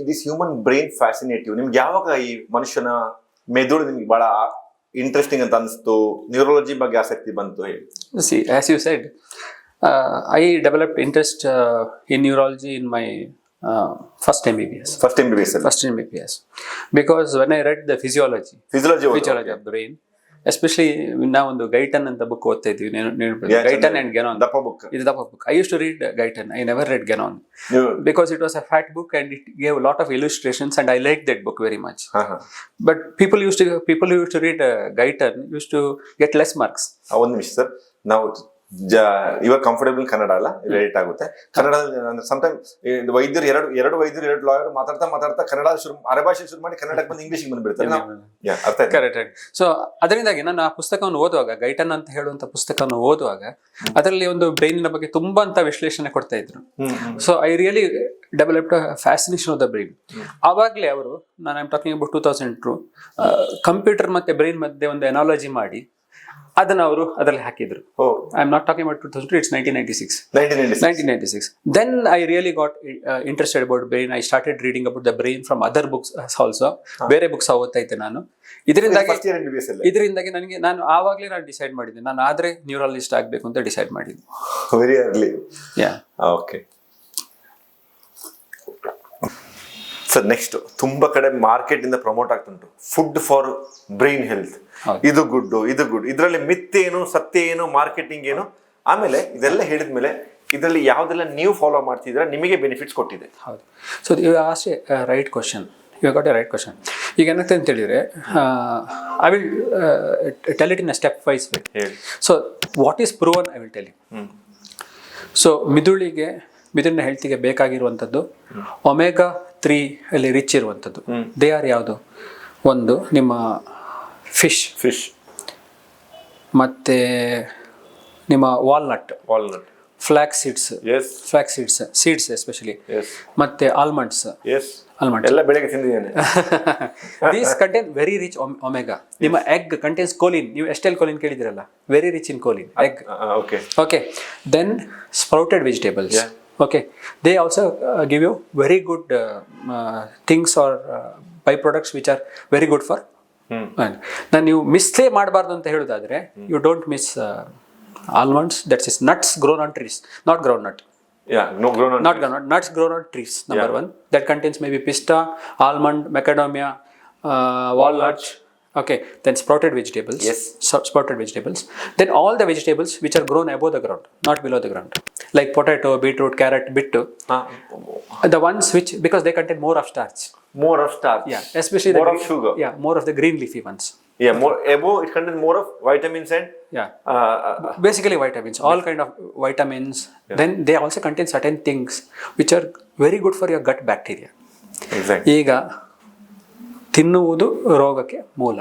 this human brain fascinate you? ನಿಮ್ಗೆ ಯಾವಾಗ ಈ ಮನುಷ್ಯನ ಮೆದುಳು ನಿಮ್ಗೆ ಬಹಳ interesting ಅಂತ ಅನಿಸ್ತು, neurology ಬಗ್ಗೆ ಆಸಕ್ತಿ ಬಂತು? See, as you said, I developed interest in neurology in my first MBBS. First MBBS. First MBBS. Because when I read the physiology of the brain, especially now ಒಂದು ಗೈಟನ್ ಅಂತ ಬುಕ್ ಓದ್ತಾ ಇದ್ವಿ, Gaitan and ಗೆನಾನ್, ದಪ್ಪ book. ಇದು ದಪ್ಪ book. I used to read Gaitan. I never read ಗೆನಾನ್ because it was a fat book and it gave a lot of illustrations and I liked that book very much. But people who used to read Gaitan used to get less marks. ಒಂದು ನಿಮಿಷ sir, ನಾವು ಇವಾಗ comfortable Kannada ಅಲ್ಲ, late ಆಗುತ್ತೆ. ಕನ್ನಡದಲ್ಲಿ sometime ವೈದ್ಯರು ಎರಡು lawyer ಮಾತಾಡ್ತಾ ಕನ್ನಡ ಅರೆ ಭಾಷೆ ಶುರು ಮಾಡಿ ಕನ್ನಡಕ್ಕೆ ಬಂದು ಇಂಗ್ಲಿಷ್ ಬಂದ್ಬಿಡ್ತಾರೆ. ಅರ್ಥ ಆಯ್ತು? ಕರೆಕ್ಟ್. ಸೊ ಅದರಿಂದಾಗಿ ನಾನು ಆ ಪುಸ್ತಕವನ್ನು ಓದುವಾಗ, ಗೈಟನ್ ಅಂತ ಹೇಳುವಂತ ಪುಸ್ತಕವನ್ನು ಓದುವಾಗ ಅದರಲ್ಲಿ ಒಂದು ಬ್ರೈನಿನ ಬಗ್ಗೆ ತುಂಬಾ ಅಂತ ವಿಶ್ಲೇಷಣೆ ಕೊಡ್ತಾ ಇದ್ರು. So I really developed fascination of the brain. ಆವಾಗಲೇ ಅವರು, ನಾನು ಐಮ್ ಟಾಕಿಂಗ್ ಅಬೌಟ್ 2002, ಕಂಪ್ಯೂಟರ್ ಮತ್ತೆ ಬ್ರೈನ್ ಮಧ್ಯೆ ಒಂದು ಅನಾಲಜಿ ಮಾಡಿ ಅದನ್ನ ಅವರು ಅದರಲ್ಲಿ ಹಾಕಿದ್ರು. I am not talking about 2002, it's 1996. Then I really got interested about brain. I started reading about the brain from other books also. ಬೇರೆ ಬುಕ್ಸ್ ಓದ್ತಾ ಇದ್ದೆ ನಾನು. ಇದರಿಂದಾಗಿ ನನಗೆ, ಆವಾಗಲೇ ನಾನು ಡಿಸೈಡ್ ಮಾಡಿದ್ದೆ, ನಾನು ಆದ್ರೆ ನ್ಯೂರಾಲಜಿಸ್ಟ್ ಆಗ್ಬೇಕು ಅಂತ ಡಿಸೈಡ್ ಮಾಡಿದ್ದೆ. Very early. Okay sir, next ತುಂಬಾ ಕಡೆ ಮಾರ್ಕೆಟ್ ಇಂದ ಪ್ರಮೋಟ್ ಆಗ್ತುಂಟು ಫುಡ್ ಫಾರ್ ಬ್ರೈನ್ ಹೆಲ್ತ್. ಇದು ಗುಡ್, ಇದರಲ್ಲಿ ಮಿತ್ ಏನು, ಸತ್ಯ ಏನು, ಮಾರ್ಕೆಟಿಂಗ್ ಏನು? ಆಮೇಲೆ ಇದೆಲ್ಲ ಹೇಳಿದ್ಮೇಲೆ ಇದರಲ್ಲಿ ಯಾವ್ದೆಲ್ಲ ನೀವು ಫಾಲೋ ಮಾಡ್ತಿದ್ರೆ ನಿಮಗೆ ಬೆನಿಫಿಟ್ಸ್ ಕೊಟ್ಟಿದೆ? ಹೌದು. So you ask a right question. You got a right question. ಈಗ ಏನಾಗ್ತದೆ ಅಂತ ಹೇಳಿದ್ರೆ, I will tell it in a step wise way. So what is proven I will tell you. So ಮಿದುಳಿನ ಹೆಲ್ತಿಗೆ ಬೇಕಾಗಿರುವಂಥದ್ದು ಒಮೆಗಾ 3 ಅಲ್ಲಿ ರಿಚ್ ಇರುವಂಥದ್ದು. They are ಯಾವುದು? ಒಂದು ನಿಮ್ಮ ಫಿಶ್, ಮತ್ತೆ ನಿಮ್ಮ ವಾಲ್ನಟ್, ಫ್ಲಾಕ್ಸ್ ಸೀಡ್ಸ್ ಎಸ್ಪೆಷಲಿ, ಮತ್ತೆ ಆಲ್ಮಂಡ್ಸ್. ಎಲ್ಲ ಬೆಳಗ್ಗೆ ತಿಂದಿದ್ದೇನೆ. These contain very rich omega. ನಿಮ್ಮ ಎಗ್ ಕಂಟೇನ್ಸ್ ಕೋಲಿನ್. ನೀವು ಎಸ್ಟೆಲ್ ಕೋಲಿನ್ ಕೇಳಿದಿರಲ್ಲ, very rich in choline egg. Okay. Then sprouted vegetables. Okay, they also give you very good things or byproducts which are very good for. ನಾನು ನೀವು ಮಿಸ್ಸೇ ಮಾಡಬಾರ್ದು ಅಂತ ಹೇಳೋದಾದ್ರೆ, you don't miss almonds, that is nuts grown on trees, not groundnut. Not groundnut, nuts grown on trees. Number one, that contains maybe pista, almond, macadamia, walnut. Okay, then sprouted vegetables. Yes. Sprouted vegetables. Then all the vegetables which are grown above the ground, not below the ground, like potato, beetroot, carrot, bittu. The ones which, because they contain more of starch. Yeah, especially more of sugar. Yeah, more of the green leafy ones. Yeah, more above it contains more of vitamins and basically vitamins, all kind of vitamins. Then they also contain certain things which are very good for your gut bacteria. Exactly. ಈಗ ತಿನ್ನುವುದು ರೋಗಕ್ಕೆ ಮೂಲ.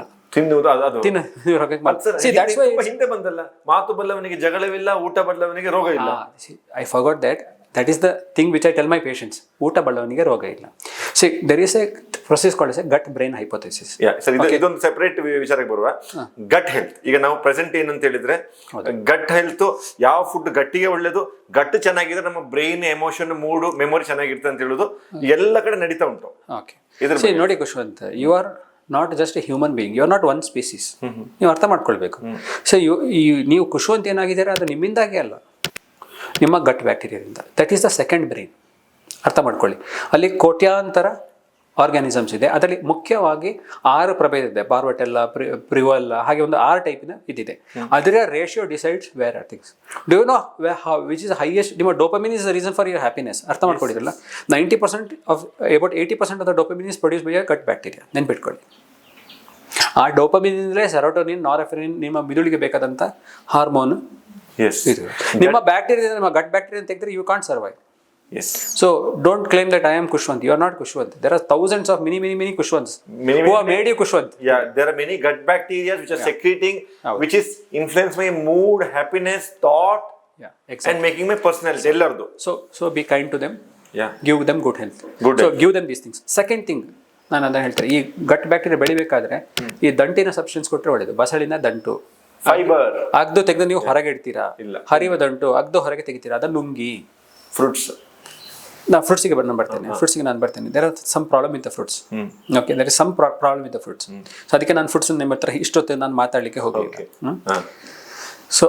ಹಿಂದೆ ಬಂದಲ್ಲ, ಮಾತು ಬಲ್ಲವನಿಗೆ ಜಗಳವಿಲ್ಲ, ಊಟ ಬಲ್ಲವನಿಗೆ ರೋಗ ಇಲ್ಲ. I forgot that. That is the thing which I tell my patients. ಊಟ ಬಲ್ಲವನಿಗೆ ರೋಗ ಇಲ್ಲ. See, there is a process called as a gut brain hypothesis. ಇದೊಂದು ಸೆಪರೇಟ್ ವಿಚಾರಕ್ಕೆ ಬರುವ. ಗಟ್ ಹೆಲ್ತ್, ಈಗ ನಾವು ಪ್ರೆಸೆಂಟ್ ಏನಂತ ಹೇಳಿದ್ರೆ, ಗಟ್ ಹೆಲ್ತ್ ಯಾವ ಫುಡ್ ಗಟ್ಟಿಗೆ ಒಳ್ಳೇದು, ಗಟ್ ಚೆನ್ನಾಗಿದ್ರೆ ನಮ್ಮ ಬ್ರೈನ್, ಎಮೋಷನ್, ಮೂಡ್, ಮೆಮೊರಿ ಚೆನ್ನಾಗಿರುತ್ತೆ ಅಂತ ಹೇಳುದು ಎಲ್ಲ ಕಡೆ ನಡೀತಾ ಉಂಟು. ನೋಡಿ Khushwant, you are not just a human being, you are not one species. ನೀವು ಅರ್ಥ ಮಾಡ್ಕೊಳ್ಬೇಕು. ಸೊ ನೀವು ಕುಶ್ವಂತ್ ಏನಾಗಿದ್ದೀರಾ ಅದು ನಿಮ್ಮಿಂದಾಗಿ ಅಲ್ಲ, ನಿಮ್ಮ ಗಟ್ ಬ್ಯಾಕ್ಟೀರಿಯಾದಿಂದ. That is the second brain. ಅರ್ಥ ಮಾಡ್ಕೊಳ್ಳಿ. ಅಲ್ಲಿ ಕೋಟ್ಯಾಂತರ ಆರ್ಗ್ಯಾನಿಸಮ್ಸ್ ಇದೆ. ಅದರಲ್ಲಿ ಮುಖ್ಯವಾಗಿ 6 ಪ್ರಭೇದ ಇದೆ. ಬಾರ್ಬಟೆಲ್ಲ, ಪ್ರಿವಲ್ಲ, ಹಾಗೆ ಒಂದು 6 ಟೈಪಿನ ಇದಿದೆ. ಅದರ ratio decides where are things. Do you know which is highest? ನಿಮ್ಮ dopamine is the reason for your happiness. ಅರ್ಥ ಮಾಡ್ಕೊಂಡಿದ್ರಲ್ಲ, 90% of about 80% of the dopamine is produce by your gut bacteria. ನೆನ್ಪಿಟ್ಕೊಳ್ಳಿ. ಆ ಡೋಪಮಿನಿಂದಲೇ ಸೆರೋಟೋನಿನ್, ನಾರೆಫ್ರಿನ್, ನಿಮ್ಮ ಮಿದುಳಿಗೆ ಬೇಕಾದಂಥ ಹಾರ್ಮೋನ್. ನಿಮ್ಮ bacteria, ನಿಮ್ಮ gut bacteria ತೆಗೆದ್ರೆ you can't survive. Yes. So don't claim that I am Kushvanth. You are not Kushvanth. There are thousands of many Kushvanths who have made you Kushvanth. Yeah, there are many gut bacteria which are secreting, ಹೌದು. which is influence my mood, happiness, thought, Yeah, exactly. and making my personality. ಎಲ್ಲರದು. So be kind to them. Yeah. Give them good health. Good So health. give them these things. Second thing, ನಾನು ಅದನ್ನ ಹೇಳ್ತಾರೆ, ಈ ಗಟ್ bacteria ಬೆಳಿಬೇಕಾದ್ರೆ ಈ ದಂಟಿನ substance ಕೊಟ್ಟರೆ ಒಳ್ಳೇದು. ಬಸಳಿನ ದಂಟು fibre ಅಗ್ದು ತೆಗೆದು ನೀವು ಹೊರಗೆ ಇಡ್ತೀರಾ, ಇಲ್ಲ. ಹರಿಯುವ ದಂಟು ಅಗ್ದು ಹೊರಗೆ ತೆಗಿತೀರಾ, ಅದನ್ನ ನುಂಗಿ. ಫ್ರೂಟ್ಸ್ ನಾ ಫ್ರೂಟ್ಸಿಗೆ ಫ್ರೂಟ್ಸಿಗೆ ನಾನು ಬರ್ತೇನೆ. There are some problem with the fruits. Okay, there is some problem with the fruits. So ಅದಕ್ಕೆ ನಾನು ಫ್ರೂಟ್ಸ್ ನಿಮ್ಮ ಹತ್ರ ಇಷ್ಟೊತ್ತು ನಾನು ಮಾತಾಡಲಿಕ್ಕೆ ಹೋಗಲಿಲ್ಲ. So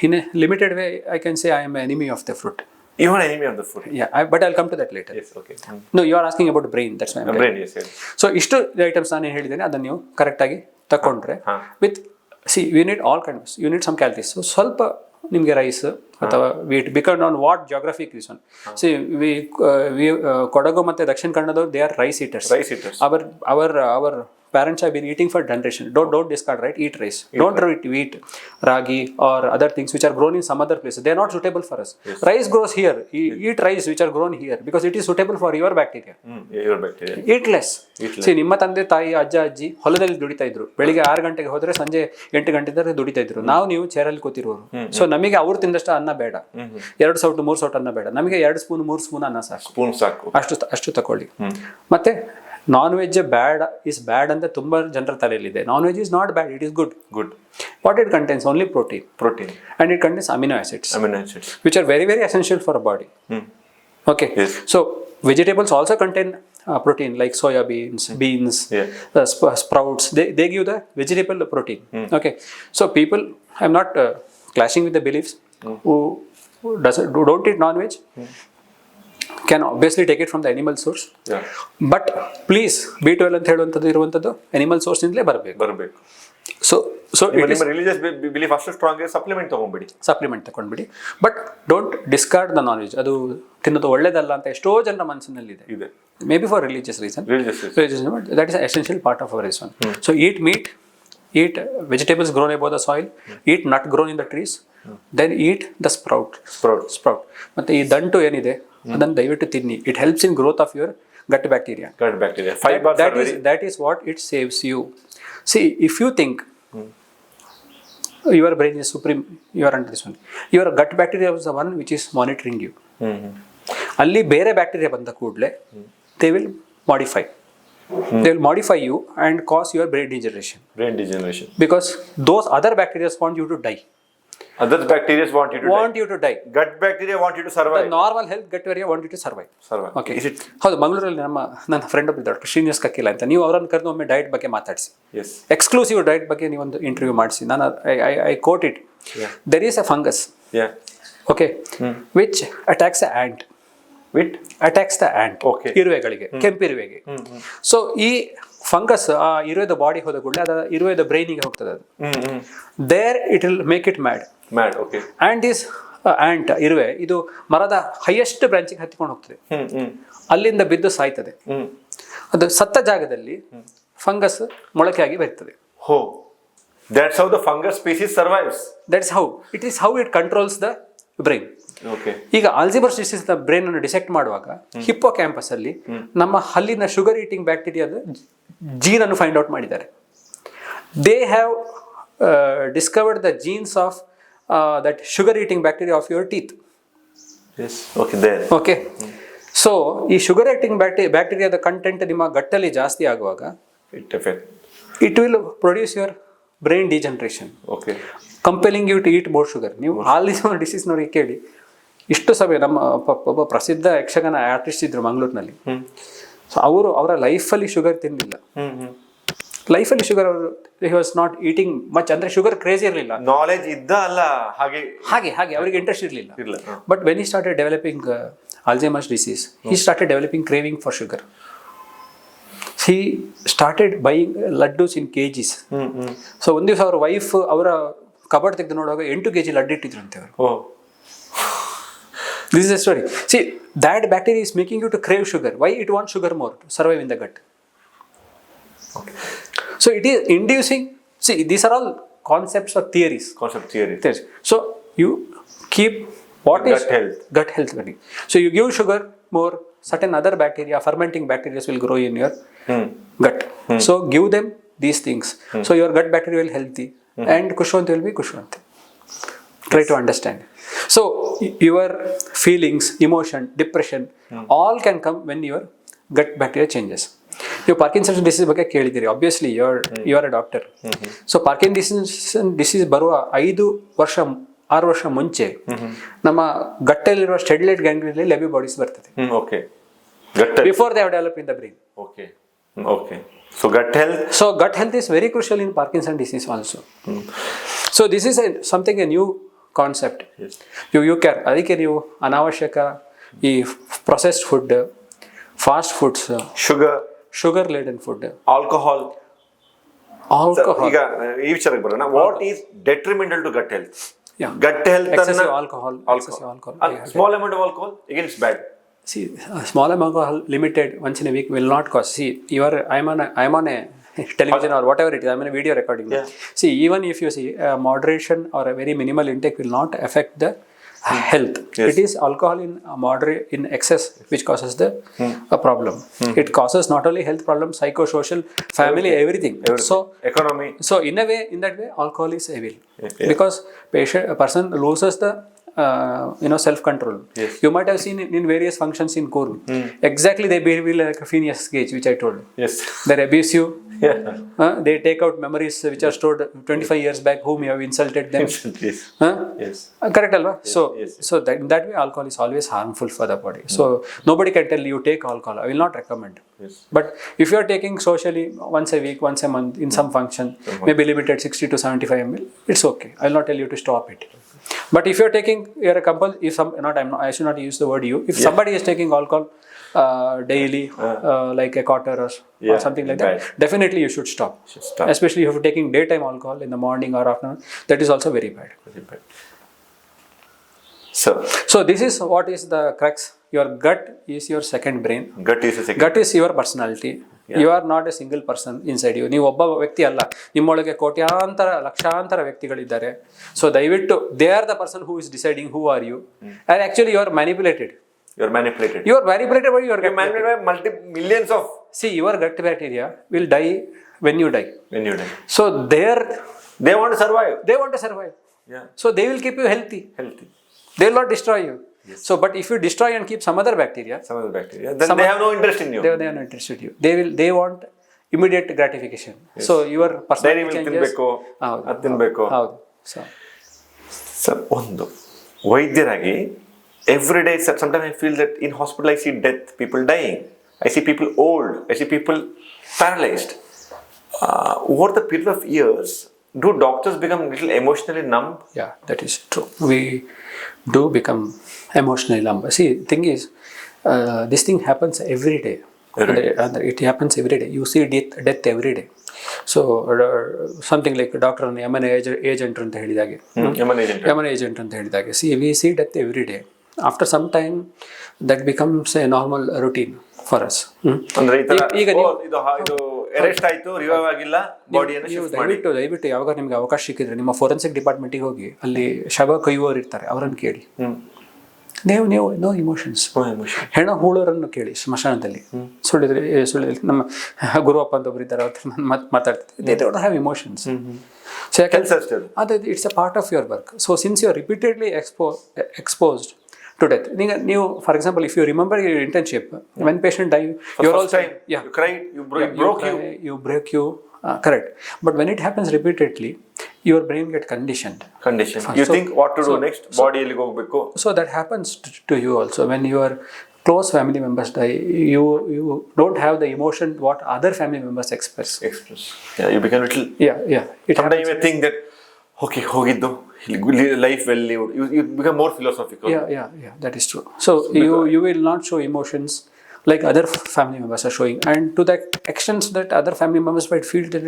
in a limited way I can say I am enemy of the fruit. You are enemy of the fruit. Yeah, but I'll come to that later. Yes, okay. No, you are asking about brain. That's why I'm Brain, yes, yes. So ಇಷ್ಟು items ನಾನು ಹೇಳಿದ್ದೇನೆ, ಅದನ್ನು ನೀವು ಕರೆಕ್ಟಾಗಿ ತಗೊಂಡ್ರೆ with you need all kinds, you need some calories. So ಸ್ವಲ್ಪ ನಿಮಗೆ rice ಅಥವಾ wheat because on what geographic reason. See Kodagu ಮತ್ತು ದಕ್ಷಿಣ ಕನ್ನಡದವ್ರು they are rice eaters. Our parents have been eating for generation. Don't discard, right? Eat rice. Don't eat ragi or other things which are grown in some other places. They are not suitable for us. Yes. Rice grows here. Eat rice which are grown here because it is suitable for your bacteria. Your bacteria. Eat less. See, ನಿಮ್ಮ ತಂದೆ ತಾಯಿ ಅಜ್ಜ ಅಜ್ಜಿ ಹೊಲದಲ್ಲಿ ದುಡಿತಾ ಇದ್ರು. ಬೆಳಿಗ್ಗೆ 6 ಗಂಟೆಗೆ ಹೋದ್ರೆ ಸಂಜೆ 8 ಗಂಟೆ ದುಡಿತಾ ಇದ್ರು. ನೀವು ಚೇರಲ್ಲಿ ಕೂತಿರೋರು. ಸೊ ನಮಗೆ ಅವ್ರು ತಿಂದಷ್ಟು ಅನ್ನ ಬೇಡ, 2 ಸೌಟು 3 ಸೌಟು ಅನ್ನ ಬೇಡ, ನಮಗೆ 2 ಸ್ಪೂನ್ 3 ಸ್ಪೂನ್ ಅನ್ನ ಸಾಕು. ಅಷ್ಟು ತಕೊಳ್ಳಿ. ಮತ್ತೆ ನಾನ್ ವೆಜ್ ಬ್ಯಾಡ್ ಅಂತ ತುಂಬಾ ಜನರ ತಲೆಯಲ್ಲಿದೆ. Non veg is not bad, it is good. What it contains? Only protein, and it contains amino acids which are very essential for a body. Okay. Yes. So vegetables also contain protein like soya beans, sprouts. They give the vegetable protein. Okay. So people, I'm not clashing with the beliefs who don't eat non-veg. Can obviously take it from the animal source. Yeah. But please B12 ಅಂತ ಹೇಳುವಂಥದ್ದು ಇರುವಂಥದ್ದು animal source ಇಂದಲೇ ಬರಬೇಕು. So ನಿಮ್ಮ religious belief ಅಷ್ಟು strong ಇದೆ, supplement ತಗೊಂಡ್ಬಿಡಿ. But don't discard the non veg. ಅದು ತಿನ್ನೋದು ಒಳ್ಳೇದಲ್ಲ ಅಂತ ಎಷ್ಟೋ ಜನರ ಮನಸ್ಸಿನಲ್ಲಿ ಇದೆ. May be for religious reason, but that is essential part of our reason. So eat meat, eat vegetables grown above the soil, eat nut grown in the trees, then eat the sprout. ಮತ್ತೆ ಈ ದಂಟು ಏನಿದೆ ಅದನ್ನು ದಯವಿಟ್ಟು ತಿನ್ನಿ. It helps in growth of your gut bacteria. Fibers that is what it saves you. See, if you think your brain is supreme, you are under this one. Your gut bacteria is the one which is monitoring you. ಅಲ್ಲಿ ಬೇರೆ bacteria ಬಂದ ಕೂಡಲೇ they will modify you and cause your brain degeneration. Because those other bacteria want you to die. Other bacteria want you to die. Gut bacteria want you to survive. The normal health gut bacteria want you to survive. Okay. Is it? ಹೌದು, ಮಂಗಳೂರಲ್ಲಿ ನನ್ನ friend ಒಬ್ಬ doctor Srinivas ಕಕ್ಕಿಲ ಅಂತ, ನೀವು ಅವರನ್ನು ಕರೆದು ಒಮ್ಮೆ diet ಬಗ್ಗೆ ಮಾತಾಡಿಸಿ. ಎಕ್ಸ್ಕ್ಲೂಸಿವ್ ಡಯಟ್ ಬಗ್ಗೆ ನೀವೊಂದು ಇಂಟರ್ವ್ಯೂ ಮಾಡಿಸಿ. ನಾನು I quote it. There is a fungus, okay, which attacks a ant. ಇರುವೆಗಳಿಗೆ, ಕೆಂಪಿರುವೆಗೆ. ಸೊ ಈ ಫಂಗಸ್ ಆ ಇರುವೆದ ಬಾಡಿ ಹೋದ ಕೂಡಲೇ ಅದು ಇರುವೆದ ಬ್ರೈನಿಗೆ ಹೋಗ್ತದೆ. ಅದು there it will make it mad. And this ant, ಇರುವೆ, ಇದು ಮರದ ಹೈಯೆಸ್ಟ್ ಬ್ರಾಂಚಿಗೆ ಹತ್ತಿಕೊಂಡು ಹೋಗ್ತದೆ. ಅಲ್ಲಿಂದ ಬಿದ್ದು ಸಾಯ್ತದೆ. ಅದು ಸತ್ತ ಜಾಗದಲ್ಲಿ ಫಂಗಸ್ ಮೊಳಕೆಯಾಗಿ ಬರ್ತದೆ. That's how the fungus species survives. That's how it controls the brain. ಈಗ ಆಲ್ಝೈಮರ್ಸ್ ಡಿಸೀಸ್ ಬ್ರೈನ್ ಅನ್ನು ಡಿಸೆಕ್ಟ್ ಮಾಡುವಾಗ ಹಿಪ್ಪೋ ಕ್ಯಾಂಪಸ್ ಅಲ್ಲಿ ನಮ್ಮ ಹಲ್ಲಿನ ಶುಗರ್ ಈಟಿಂಗ್ ಬ್ಯಾಕ್ಟೀರಿಯಾದ ಜೀನ್ ಅನ್ನು ಫೈಂಡ್ ಔಟ್ ಮಾಡಿದ್ದಾರೆ. They have discovered the genes of that sugar eating bacteria of your teeth. Okay. So ಈ ಶುಗರ್ ಈಟಿಂಗ್ ಬ್ಯಾಕ್ಟೀರಿಯಾದ ಕಂಟೆಂಟ್ ನಿಮ್ಮ ಗಟ್ಟಲ್ಲಿ ಜಾಸ್ತಿ ಆಗುವಾಗ it will produce your brain degeneration, compelling you to eat more sugar. ನೀವು Alzheimer ಡಿಸೀಸ್ನವ್ರಿಗೆ ಕೇಳಿ, ಇಷ್ಟು ಸಭೆ ನಮ್ಮ ಒಬ್ಬ ಪ್ರಸಿದ್ಧ ಯಕ್ಷಗಾನ ಆರ್ಟಿಸ್ಟ್ ಇದ್ರು ಮಂಗಳೂರಿನಲ್ಲಿ. ಸೊ ಅವರ ಲೈಫಲ್ಲಿ ಶುಗರ್ ತಿನ್ನಲಿಲ್ಲ. ಲೈಫಲ್ಲಿ ಶುಗರ್ ಅವರು he was not eating much, ಅಂದ್ರೆ ಶುಗರ್ ಕ್ರೇಜ್ ಇರಲಿಲ್ಲ, ನಾಲೆಜ್ ಇದ್ದ ಅಲ್ಲ, ಹಾಗೆ ಅವರಿಗೆ ಇಂಟ್ರೆಸ್ಟ್ ಇರಲಿಲ್ಲ. But when he started developing Alzheimer's disease, he started developing craving for sugar. He started buying ladoos in KGs. So ಒಂದು ದಿವಸ ಅವ್ರ ವೈಫ್ ಅವರ ಕಬರ್ಡ್ ತೆಗೆದು ನೋಡುವಾಗ 8 kg ಲಡ್ಡು ಇಟ್ಟಿದ್ರಂತೆ ಅವರು. This is a story. See, that bacteria is making you to crave sugar. Why it wants sugar more? To survive in the gut. So it is inducing. See, these are all concepts or theories. Concept theories. So you keep What is Gut health. gut health? So you give sugar more, certain other bacteria, fermenting bacteria will grow in your gut. So give them these things. So your gut bacteria will healthy and Kushvanth will be Kushvanth. Try to understand. So your feelings, emotion, depression, all can come when your gut bacteria changes. You Parkinson's disease ಬಗ್ಗೆ ಕೇಳಿದ್ದೀರಿ. Obviously you are a doctor. So Parkinson's disease ಬರುವ 6 ವರ್ಷ ಮುಂಚೆ ನಮ್ಮ ಗಟ್ಟಲ್ಲಿರುವ ಸ್ಟೆಡ್ಲೈಟ್ ಗ್ಯಾಂಗ್ಲಿಯಲ್ಲಿ ಲೆಬಿ bodies ಬರ್ತದೆ. Okay. Before they have developed in the brain. Okay. Okay. So gut health. So gut health is very crucial in Parkinson's disease also. So this is something a new concept. Yes. You care. ಅದಕ್ಕೆ ನೀವು ಅನಾವಶ್ಯಕ ಈ processed food, fast foods, sugar laden food, alcohol. ಈಗ ಈ ವಿಚಾರಕ್ಕೆ ಬರೋಣ. What is detrimental to gut health? Gut health excessive alcohol. Small amount of alcohol again is bad. See, small amount of alcohol limited once in a week will not cause. See, I'm on a television or whatever it is. I'm in a video recording. Yeah. See, even if you see moderation or a very minimal intake will not affect the health. Yes. It is alcohol in moderate, in excess, which causes the problem. It causes not only health problems, psychosocial, family, everything. So Economy. So in that way, alcohol is evil. Yeah. Because a person loses the self control. Yes. You might have seen in various functions in Kurg. Exactly, they behave like a Phineas Gage, which I told. Yes. They're abusive. Yeah. They take out memories which are stored 25 years back, whom you have insulted them. Yes. Yes. Correct, alva? Yes. So that in that way, alcohol is always harmful for the body. So nobody can tell you take alcohol. I will not recommend. Yes. But if you are taking socially once a week, once a month in some function, maybe limited 60 to 75 ml, it's okay. I will not tell you to stop it. But if you're taking, you're a couple, I should not use the word you. If somebody is taking alcohol daily, like a quarter or something like that, definitely you should stop. Especially if you're taking daytime alcohol in the morning or afternoon, that is also very bad. Very bad. So this is what is the crux. Your gut is your second brain. Gut is your personality. You are not a single person inside you. ನೀವು ಒಬ್ಬ ವ್ಯಕ್ತಿ ಅಲ್ಲ, ನಿಮ್ಮೊಳಗೆ ಕೋಟ್ಯಾಂತರ ಲಕ್ಷಾಂತರ ವ್ಯಕ್ತಿಗಳಿದ್ದಾರೆ. So ದಯವಿಟ್ಟು they are the person who is deciding who are you, and actually you are manipulated. You are manipulated by your gut. Manipulated by millions of. See, your gut bacteria will die when you die. So they want to survive. Yeah. So they will keep you healthy. They will not destroy you. Yes. So, but if you destroy and keep some other bacteria, then they have no interest in you. They have no interest in you. They want immediate gratification. Yes. So your personality changes. So ಒಂದು ವೈದ್ಯರಾಗಿ every day, sometimes I feel that in hospital I see death, people dying. I see people old. I see people paralyzed. Over the period of years, do doctors become a little emotionally numb? Yeah, that is true. We do become emotionally numb. See, thing is, this thing happens every day. It happens every day. You see death every day. So something like doctor Yamana agent ಅಂತ ಹೇಳಿದಾಗೆ, ಯಮನ agent ಅಂತ ಹೇಳಿದಾಗೆ, see, we see death every day. After some time, that becomes a normal routine for us. ಈಗ ದಯವಿಟ್ಟು ಯಾವಾಗ ನಿಮ್ಗೆ ಅವಕಾಶ ಸಿಕ್ಕಿದ್ರೆ ನಿಮ್ಮ ಫೋರೆನ್ಸಿಕ್ ಡಿಪಾರ್ಟ್ಮೆಂಟಿಗೆ ಹೋಗಿ, ಅಲ್ಲಿ ಶವ ಕೊಯ್ಯುವವರು ಇರ್ತಾರೆ, ಅವರನ್ನು ಕೇಳಿ. ನೀವು ನೋ ಇಮೋಷನ್ಸ್. ಹೆಣ ಹೂಳೋರನ್ನು ಕೇಳಿ ಸ್ಮಶಾನದಲ್ಲಿ. ಸುಳ್ಳಿದ್ರೆ ನಮ್ಮ ಗುರುವಪ್ಪ ಅಂತ ಒಬ್ರು ಇದ್ದಾರೆ, ಅವ್ರ ಮಾತಾಡ್ತಾರೆ. They don't have emotions. So ಯಾಕಂದ್ರೆ it's a part of your work. So since you are repeatedly exposed to death. For example, if you remember your internship, when patient die, you are also you cried, you broke you. Correct. But when it happens repeatedly, your brain get conditioned. You think what to do next, body ಎಲ್ಲಿಗೆ ಹೋಗಬೇಕು. So that happens to you also. When your close family members die, you don't have the emotion what other family members express. Yeah, you become little. Sometimes you may think that okay, ಹೋಗಿದ್ದು life well lived. You become more philosophical. Yeah, that is true. So you will not show emotions like other family members are showing, and to that extent that other family members might feel that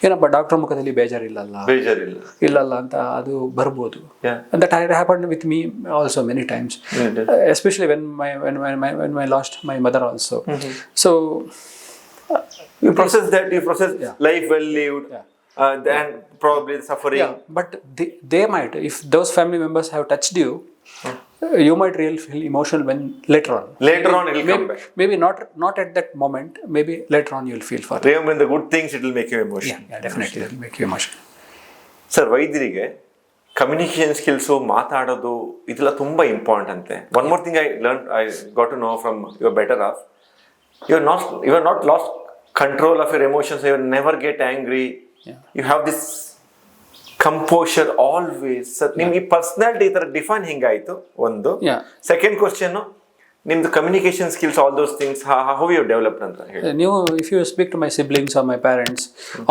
ಏನಪ್ಪ doctor ಮುಖದಲ್ಲಿ ಬೇಜಾರಿಲ್ಲಲ್ಲ ಅಂತ ಅದು ಬರ್ಬೋದು. And that happened with me also many times, especially when I lost my mother also. So you process life well lived. And probably suffering. But they might, if those family members have touched you, You might really feel emotional when later on. Later on it will come back. Maybe not at that moment. Maybe later on you'll feel for it. Remembering the good things, it will make you emotional. Yeah, definitely it will make you emotional. Sir, ವೈದ್ಯರಿಗೆ communication skills, ಮಾತಾಡೋದು, ಇದೆಲ್ಲ ತುಂಬ important ಅಂತೆ. One more thing I got to know from your better half, you are not lost control of your emotions. You never get angry. You have this composure always. Sir, ನಿಮ್ಗೆ ಈ personality ಈ ಥರ define ಹೆಂಗಾಯಿತು ಒಂದು. Second question, ನಿಮ್ದು communication skills, all those things, how you developed ಅಂತ ಹೇಳಿ. ನೀವು if you speak to my siblings R my parents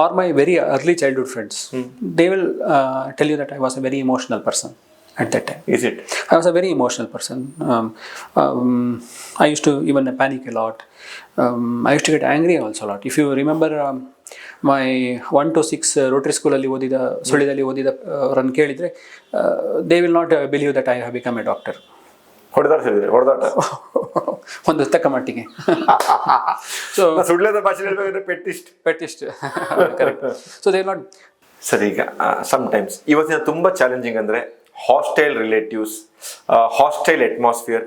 or my very early childhood friends, they will tell you that I was a very emotional person at that time. Is it? I was a very emotional person. I used to even panic a lot. I used to get angry also a lot. If you remember my 1 to 6 Rotary School ಅಲ್ಲಿ ಓದಿದ, ಸುಳ್ಳಿದಲ್ಲಿ ಓದಿದ run ಕೇಳಿದರೆ, they will not believe that I have become a doctor. ಹೊಡೆದಾಟ ಒಂದು ತಕ್ಕ ಮಟ್ಟಿಗೆ. So ಸುಳ್ಯದ ಭಾಷೆಯಲ್ಲಿ ಪೆಟ್ಟಿಸ್ಟ್ correct. So they not. Sir, ಈಗ ಸಮ್ಟೈಮ್ಸ್ ಇವತ್ತಿನ ತುಂಬ ಚಾಲೆಂಜಿಂಗ್ ಅಂದರೆ hostile relatives, hostile atmosphere.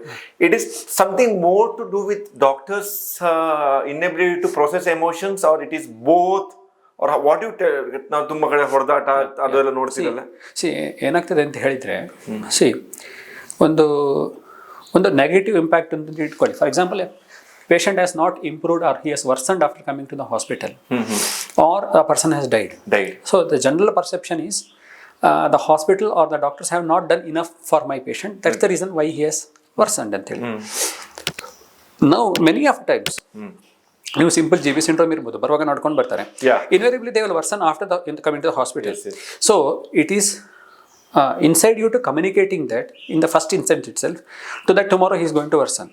It is something more to do with doctors' inability to process emotions, or it is both, or what do you tell? ನಾವು ತುಂಬ ಕಡೆ ಹೊಡೆದಾಟ ಅದೆಲ್ಲ ನೋಡ್ತೀರಲ್ಲ. ಏನಾಗ್ತದೆ ಅಂತ ಹೇಳಿದರೆ, ಒಂದು ನೆಗೆಟಿವ್ ಇಂಪ್ಯಾಕ್ಟ್ ಅಂತ ಇಟ್ಕೊಳ್ಳಿ. For example, patient has not improved or he has worsened after coming to the hospital, or a person has died. So the general perception is the hospital or the doctors have not done enough for my patient. That's the reason why he has worsened ಅಂತ ಹೇಳಿ. Now many of times ನೀವು simple GB syndrome ಇರ್ಬೋದು, ಬರುವಾಗ ನೋಡ್ಕೊಂಡು ಬರ್ತಾರೆ. Invariably they will worsen after coming to the hospital. So it is inside you to communicating that in the first instant itself, to that tomorrow he is going to worsen.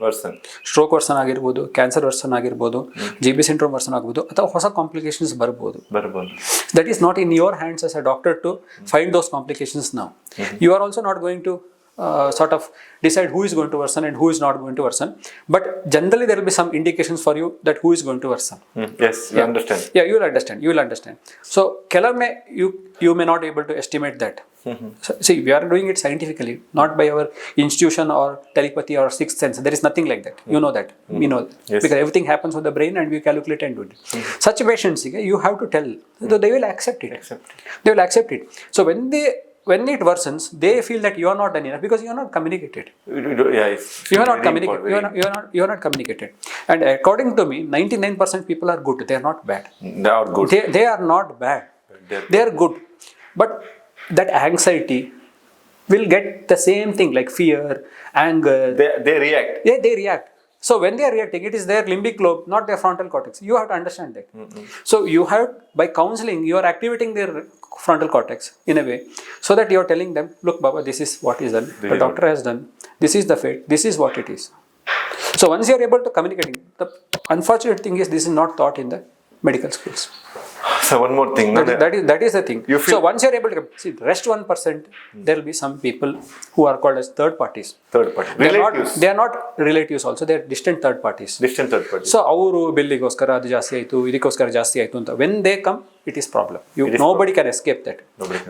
Stroke worsen ಆಗಿರ್ಬೋದು, cancer worsen ಆಗಿರ್ಬೋದು, GB syndrome worsen ಆಗ್ಬೋದು, ಅಥವಾ ಹೊಸ complications ಬರ್ಬೋದು. That is not in your hands as a doctor to find those complications now. You are also not going to sort of decide who is going to worsen and who is not going to worsen, but generally there will be some indications for you that who is going to worsen. Yes, you understand. Yeah, you will understand. So ಕೆಲವೊಮ್ಮೆ you may not able to estimate that. So, see, we are doing it scientifically, not by our institution or telepathy or sixth sense. There is nothing like that. You know that. We know that. Yes. Because everything happens with the brain and we calculate and do it. Such patients, you have to tell. So they will accept it. They will accept it. So when it worsens, they feel that you are not done enough because you are not communicated. You are not communicated. You are not communicated. And according to me, 99% people are good. They are not bad. They are good. They are not bad. They are good. But that anxiety will get the same thing like fear, anger. They react. Yeah, they react. So when they are reacting, it is their limbic lobe, not their frontal cortex. You have to understand that. So you have, by counseling, you are activating their frontal cortex in a way, so that you are telling them, look Baba, this is what is done, the doctor has done, this is the fate, this is what it is. So once you are able to communicate, the unfortunate thing is this is not taught in the medical schools. So one more thing. That is the thing. So once you are able to see, rest 1%, there will be some people who are called as third parties. Relatives. They are not relatives also. They are distant third parties. So ಅವರು ಬಿಲ್ಲಿಗೋಸ್ಕರ ಅದು ಜಾಸ್ತಿ ಆಯಿತು, ಇದಕ್ಕೋಸ್ಕರ ಜಾಸ್ತಿ ಆಯಿತು ಅಂತ when they come, it is problem. Nobody can escape that.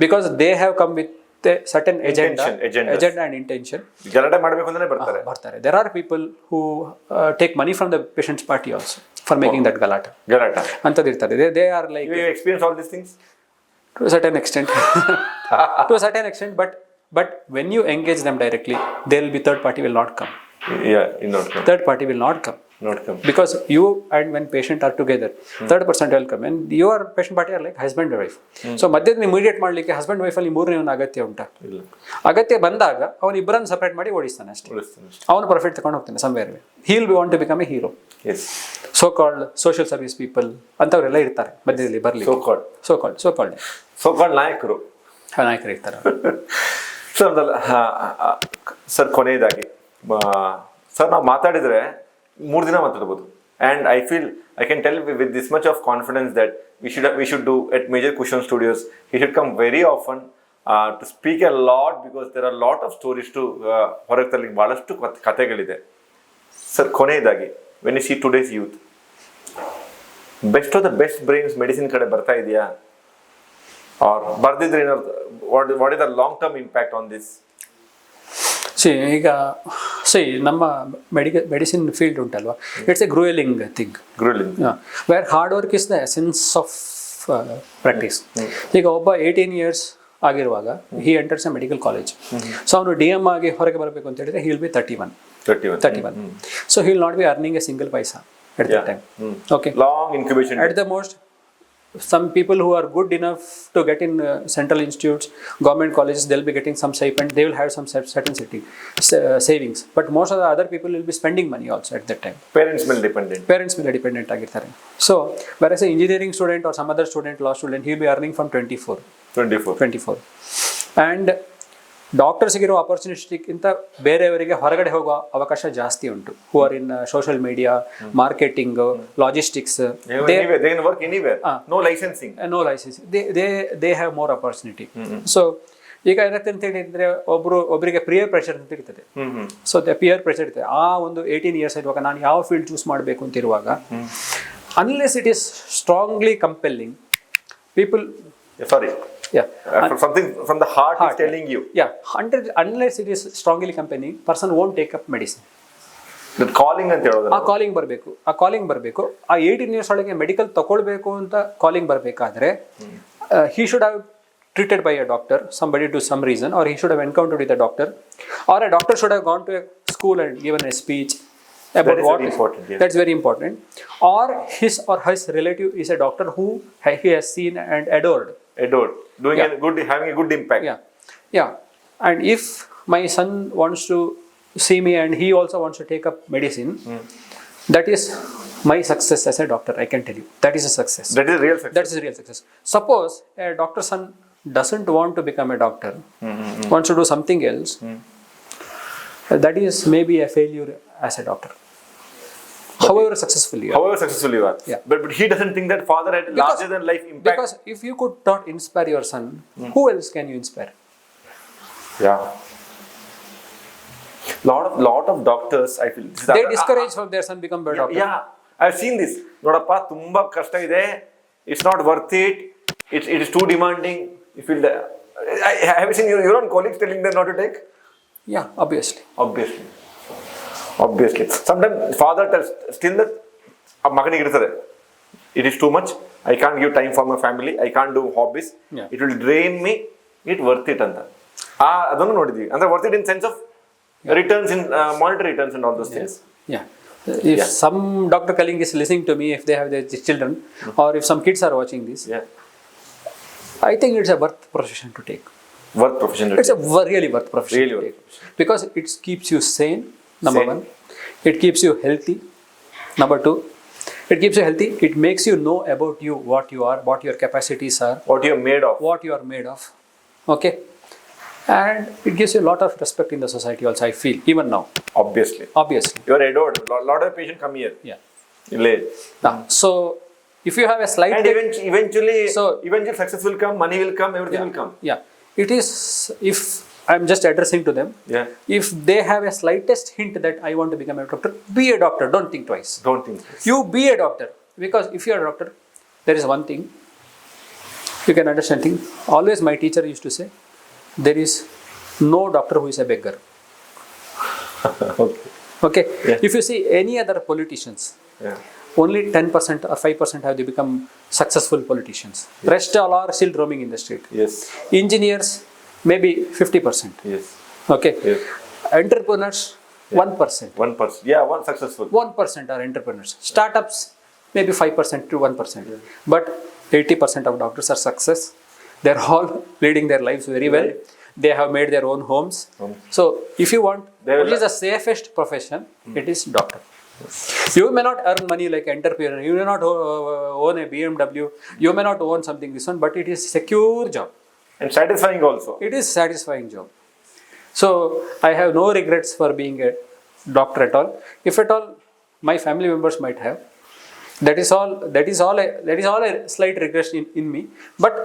Because they have come with a certain agenda and intention. ಗಲಾಟೆ ಮಾಡಬೇಕು ಅಂತಾನೆ ಬರ್ತಾರೆ. There are people who take money from the patient's party also for making that galata ಅಂತದಿರ್ತಾರೆ. They are like, you experience all these things to a certain extent. To a certain extent, but when you engage them directly, there will be third party will not come. Third party will not come. Because you and when patient are together, third person will come, and your patient party are like husband and wife. So ಮಧ್ಯದಲ್ಲಿ immediate ಮಾಡಲಿಕ್ಕೆ husband wife ಅಲ್ಲಿ ಮೂರನೇ ಒಂದು ಅಗತ್ಯ ಉಂಟಾ? ಅಗತ್ಯ ಬಂದಾಗ ಅವನು ಇಬ್ಬರನ್ನು ಸಪರೇಟ್ ಮಾಡಿ ಓಡಿಸ್ತಾನೆ ಅಷ್ಟೇ. ಅವನು ಪ್ರಾಫಿಟ್ ತಗೊಂಡು ಹೋಗ್ತಾನೆ somewhere. He will want to become a hero. So called social service people ಅಂತವರೆಲ್ಲ ಇರ್ತಾರೆ ಮಧ್ಯದಲ್ಲಿ ಬರಲಿ. So called ನಾಯಕರು ಇರ್ತಾರೆ. ಸರ್, ಕೊನೆಯದಾಗಿ ಸರ್, ನಾವು ಮಾತಾಡಿದ್ರೆ 3 ದಿನ ಮಾತಾಡ್ಬೋದು. And I feel I can tell with this much of confidence that we should do at major Kushvanth studios. He should come very often to speak a lot, because there are a lot of stories to ಹೊರಗೆ ತರಲಿಕ್ಕೆ ಬಹಳಷ್ಟು ಕಥೆಗಳಿದೆ. Sir, ಕೊನೆಯದಾಗಿ when you see today's youth, best of the best brains medicine ಕಡೆ ಬರ್ತಾ ಇದೆಯಾ, or ಬರ್ದಿದ್ರೆ what is the long term impact on this? ಈಗ ನಮ್ಮ medicine field ಉಂಟಲ್ವಾ, it's a gruelling thing, where hard work is the essence of practice. ಈಗ ಒಬ್ಬ 18 years ಆಗಿರುವಾಗ he enters a medical college. So ಅವನು DM ಆಗಿ ಹೊರಗೆ ಬರಬೇಕು ಅಂತ ಹೇಳಿದ್ರೆ he will be 31. So he will not be earning a single paisa at that time. Okay, long incubation at the most. Some people who are good enough to get in central institutes, government colleges, they'll be getting some stipend, they will have some certain savings, but most of the other people will be spending money also at that time. Parents will dependent ಆಗಿರ್ತಾರೆ. So whereas a engineering student or some other student, law student, he will be earning from 24. And ಡಾಕ್ಟರ್ಸ್ಗಿರೋ ಆಪರ್ಚುನಿಟಿಗಿಂತ ಬೇರೆಯವರಿಗೆ ಹೊರಗಡೆ ಹೋಗೋ ಅವಕಾಶ ಜಾಸ್ತಿ ಉಂಟು. Who are in social media, marketing, logistics, no licensing, they have more opportunity. So ಈಗ ಏನಂತ ಹೇಳಿದ್ರೆ ಒಬ್ಬರಿಗೆ ಪಿಯರ್ ಪ್ರೆಷರ್ ಅಂತ ಇರ್ತದೆ. ಸೊ ಪಿಯರ್ ಪ್ರೆಷರ್ ಇರ್ತದೆ. ಆ ಒಂದು 18 years ಇರುವಾಗ ನಾನು ಯಾವ ಫೀಲ್ಡ್ ಚೂಸ್ ಮಾಡಬೇಕು ಅಂತ ಇರುವಾಗ, unless it is strongly compelling people, something from the heart is telling you. Unless it is strongly compelling, person won't take up medicine. That calling ಅಂತ ಹೇಳೋದು, ಆ ಕಾಲಿಂಗ್ ಬರಬೇಕು. ಆ 18 years ಒಳಗೆ ಮೆಡಿಕಲ್ ತಗೊಳ್ಬೇಕು ಅಂತ ಕಾಲಿಂಗ್ ಬರಬೇಕಾದ್ರೆ he should have treated by a doctor, somebody to some reason, or he should have encountered with a doctor, or a doctor should have gone to a school and given a speech about that is what very important, yes. That's very important. Or his relative is a doctor who he has seen and adored, doing having a good impact. And if my son wants to see me and he also wants to take up medicine, that is my success as a doctor, I can tell you. That is a success. That is real success. Suppose a doctor's son doesn't want to become a doctor, wants to do something else, that is maybe a failure as a doctor. However successful you are. But he doesn't think that father had a larger than life impact. Because if you could not inspire your son, who else can you inspire? Lot of doctors, I feel they discourage from their son become a doctor. I've seen this. ನೋಡಪ್ಪ ತುಂಬಾ ಕಷ್ಟ ಇದೆ, it's not worth it, it is too demanding. You feel that? Have you seen your own colleagues telling them not to take? Obviously. Sometimes father tells still that ಮಗನಿಗೆ ಇರ್ತದೆ, it is too much, I can't give time for my family, I can't do hobbies, it will drain me, it worth it ಅಂತ. ಅದನ್ನು ನೋಡಿದ್ವಿ. ಅಂದ್ರೆ worth it in sense of returns in monetary returns and all those things. If some doctor colleague is listening to me, if they have their children, or if some kids are watching this, I think it's a worth profession to take. It's a really worth profession to take. Because it keeps you sane, number one. It keeps you healthy, number two. It keeps you healthy. It makes you know about you, what you are, what your capacities are, what you are made of. Okay. And it gives you a lot of respect in the society also, I feel, even now. Obviously. You are adored. A lot of patients come here. So if you have a slight, and eventually success will come, money will come, everything will come. It is, if I'm just addressing to them, if they have a slightest hint that I want to become a doctor, be a doctor. Don't think twice. You be a doctor. Because if you are a doctor, there is one thing you can understand. Always my teacher used to say, there is no doctor who is a beggar. Okay. If you see any other politicians, only 10% or 5% have they become successful politicians. Rest all are still roaming in the street. Engineers, maybe 50%. Okay. Entrepreneurs, 1%. One successful. 1% are entrepreneurs. Startups, maybe 5% to 1%. But 80% of doctors are success. They're all leading their lives very well. They have made their own homes. So if you want, what is the safest profession? It is doctor. You may not earn money like entrepreneur. You may not own a BMW. You may not own something this one, but it is secure job. And satisfying also. It is satisfying job. So I have no regrets for being a doctor at all. If at all, my family members might have. That is all a slight regret in me. But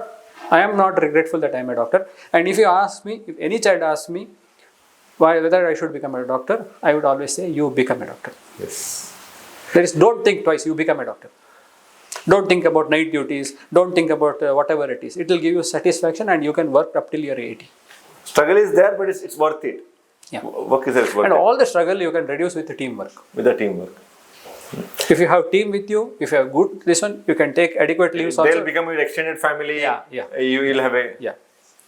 I am not regretful that I am a doctor. And if you ask me, if any child asks me whether I should become a doctor, I would always say, you become a doctor. Don't think twice, you become a doctor. Don't think about night duties. Don't think about whatever it is. It will give you satisfaction and you can work up till you're 80. Struggle is there, but it's worth it. Yeah. Work is self work. And all the struggle you can reduce with the teamwork. With the teamwork. If you have team with you, if you have good this one, you can take adequate leaves also. They'll become your extended family. Yeah. You will have a Yeah.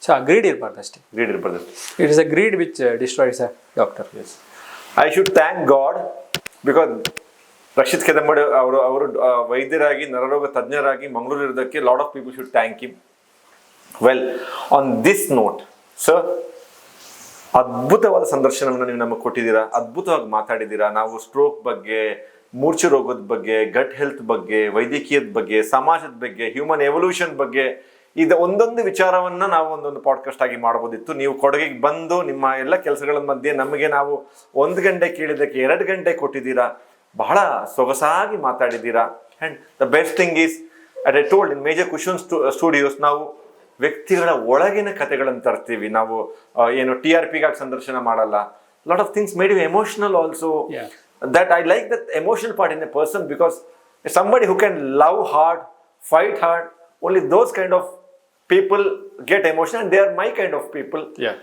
So greed irbardasti. great represent. It is a greed which destroys a doctor. Yes. I should thank God because Rakshit Kedambadi ಅವರು ವೈದ್ಯರಾಗಿ ನರರೋಗ ತಜ್ಞರಾಗಿ ಮಂಗಳೂರು ಇರೋದಕ್ಕೆ lot of people should thank him. Well, on this note sir, ಅದ್ಭುತವಾದ ಸಂದರ್ಶನವನ್ನು ನೀವು ನಮಗೆ ಕೊಟ್ಟಿದ್ದೀರಾ, ಅದ್ಭುತವಾಗಿ ಮಾತಾಡಿದ್ದೀರಾ. ನಾವು ಸ್ಟ್ರೋಕ್ ಬಗ್ಗೆ, ಮೂರ್ಛೆ ರೋಗದ ಬಗ್ಗೆ, ಗಟ್ ಹೆಲ್ತ್ ಬಗ್ಗೆ, ವೈದ್ಯಕೀಯದ ಬಗ್ಗೆ, ಸಮಾಜದ ಬಗ್ಗೆ, ಹ್ಯೂಮನ್ ಎವಲ್ಯೂಷನ್ ಬಗ್ಗೆ, ಇದು ಒಂದೊಂದು ವಿಚಾರವನ್ನ ನಾವು ಒಂದೊಂದು ಪಾಡ್ಕಾಸ್ಟ್ ಆಗಿ ಮಾಡಬಹುದಿತ್ತು. ನೀವು ಕೊಡಗಿಗೆ ಬಂದು ನಿಮ್ಮ ಎಲ್ಲ ಕೆಲಸಗಳ ಮಧ್ಯೆ ನಮಗೆ ನಾವು 1 ಗಂಟೆ ಕೇಳಿದ್ದಕ್ಕೆ 2 ಗಂಟೆ ಕೊಟ್ಟಿದ್ದೀರಾ. ಬಹಳ ಸೊಗಸಾಗಿ ಮಾತಾಡಿದ್ದೀರಾ. And the best thing is, at I told in major Kushan studios, ನಾವು ವ್ಯಕ್ತಿಗಳ ಒಳಗಿನ ಕಥೆಗಳನ್ನು ತರ್ತೀವಿ. ನಾವು ಏನು TRPಗಾಗಿ ಸಂದರ್ಶನ ಮಾಡಲ್ಲ. Lot of things made you emotional also. That I like that emotional part in a person, because somebody who can love hard, fight hard, only those kind of people get emotional, and they are my kind of people. Yeah.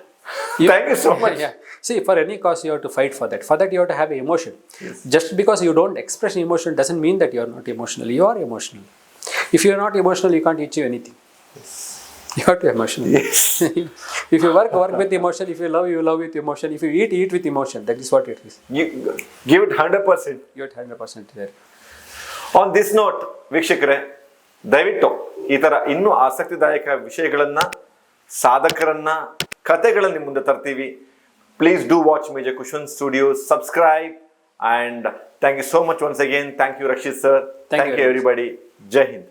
Thank you so much. Yeah. See, for any cause you have to fight for that. For that you have to have emotion. Yes. Just because you don't express emotion doesn't mean that you are not emotional. You are emotional. If you are not emotional, you can't achieve anything. Yes. You have to be emotional. Yes. If you work with emotion. If you love with emotion. If you eat with emotion. That is what it is. You give it 100%. You are 100% there. On this note, ವೀಕ್ಷಕರೇ, ದಯವಿಟ್ಟು ಈ ತರ ಇನ್ನೂ ಆಸಕ್ತಿದಾಯಕ ವಿಷಯಗಳನ್ನ, ಸಾಧಕರನ್ನ, ಕಥೆಗಳನ್ನ ನಿಮ್ಮ ಮುಂದೆ ತರ್ತೀವಿ. Please do watch Major Kushvanth Studios, subscribe, and thank you so much once again. Thank you, Rakshith sir. Thank you everybody. Jai Hind.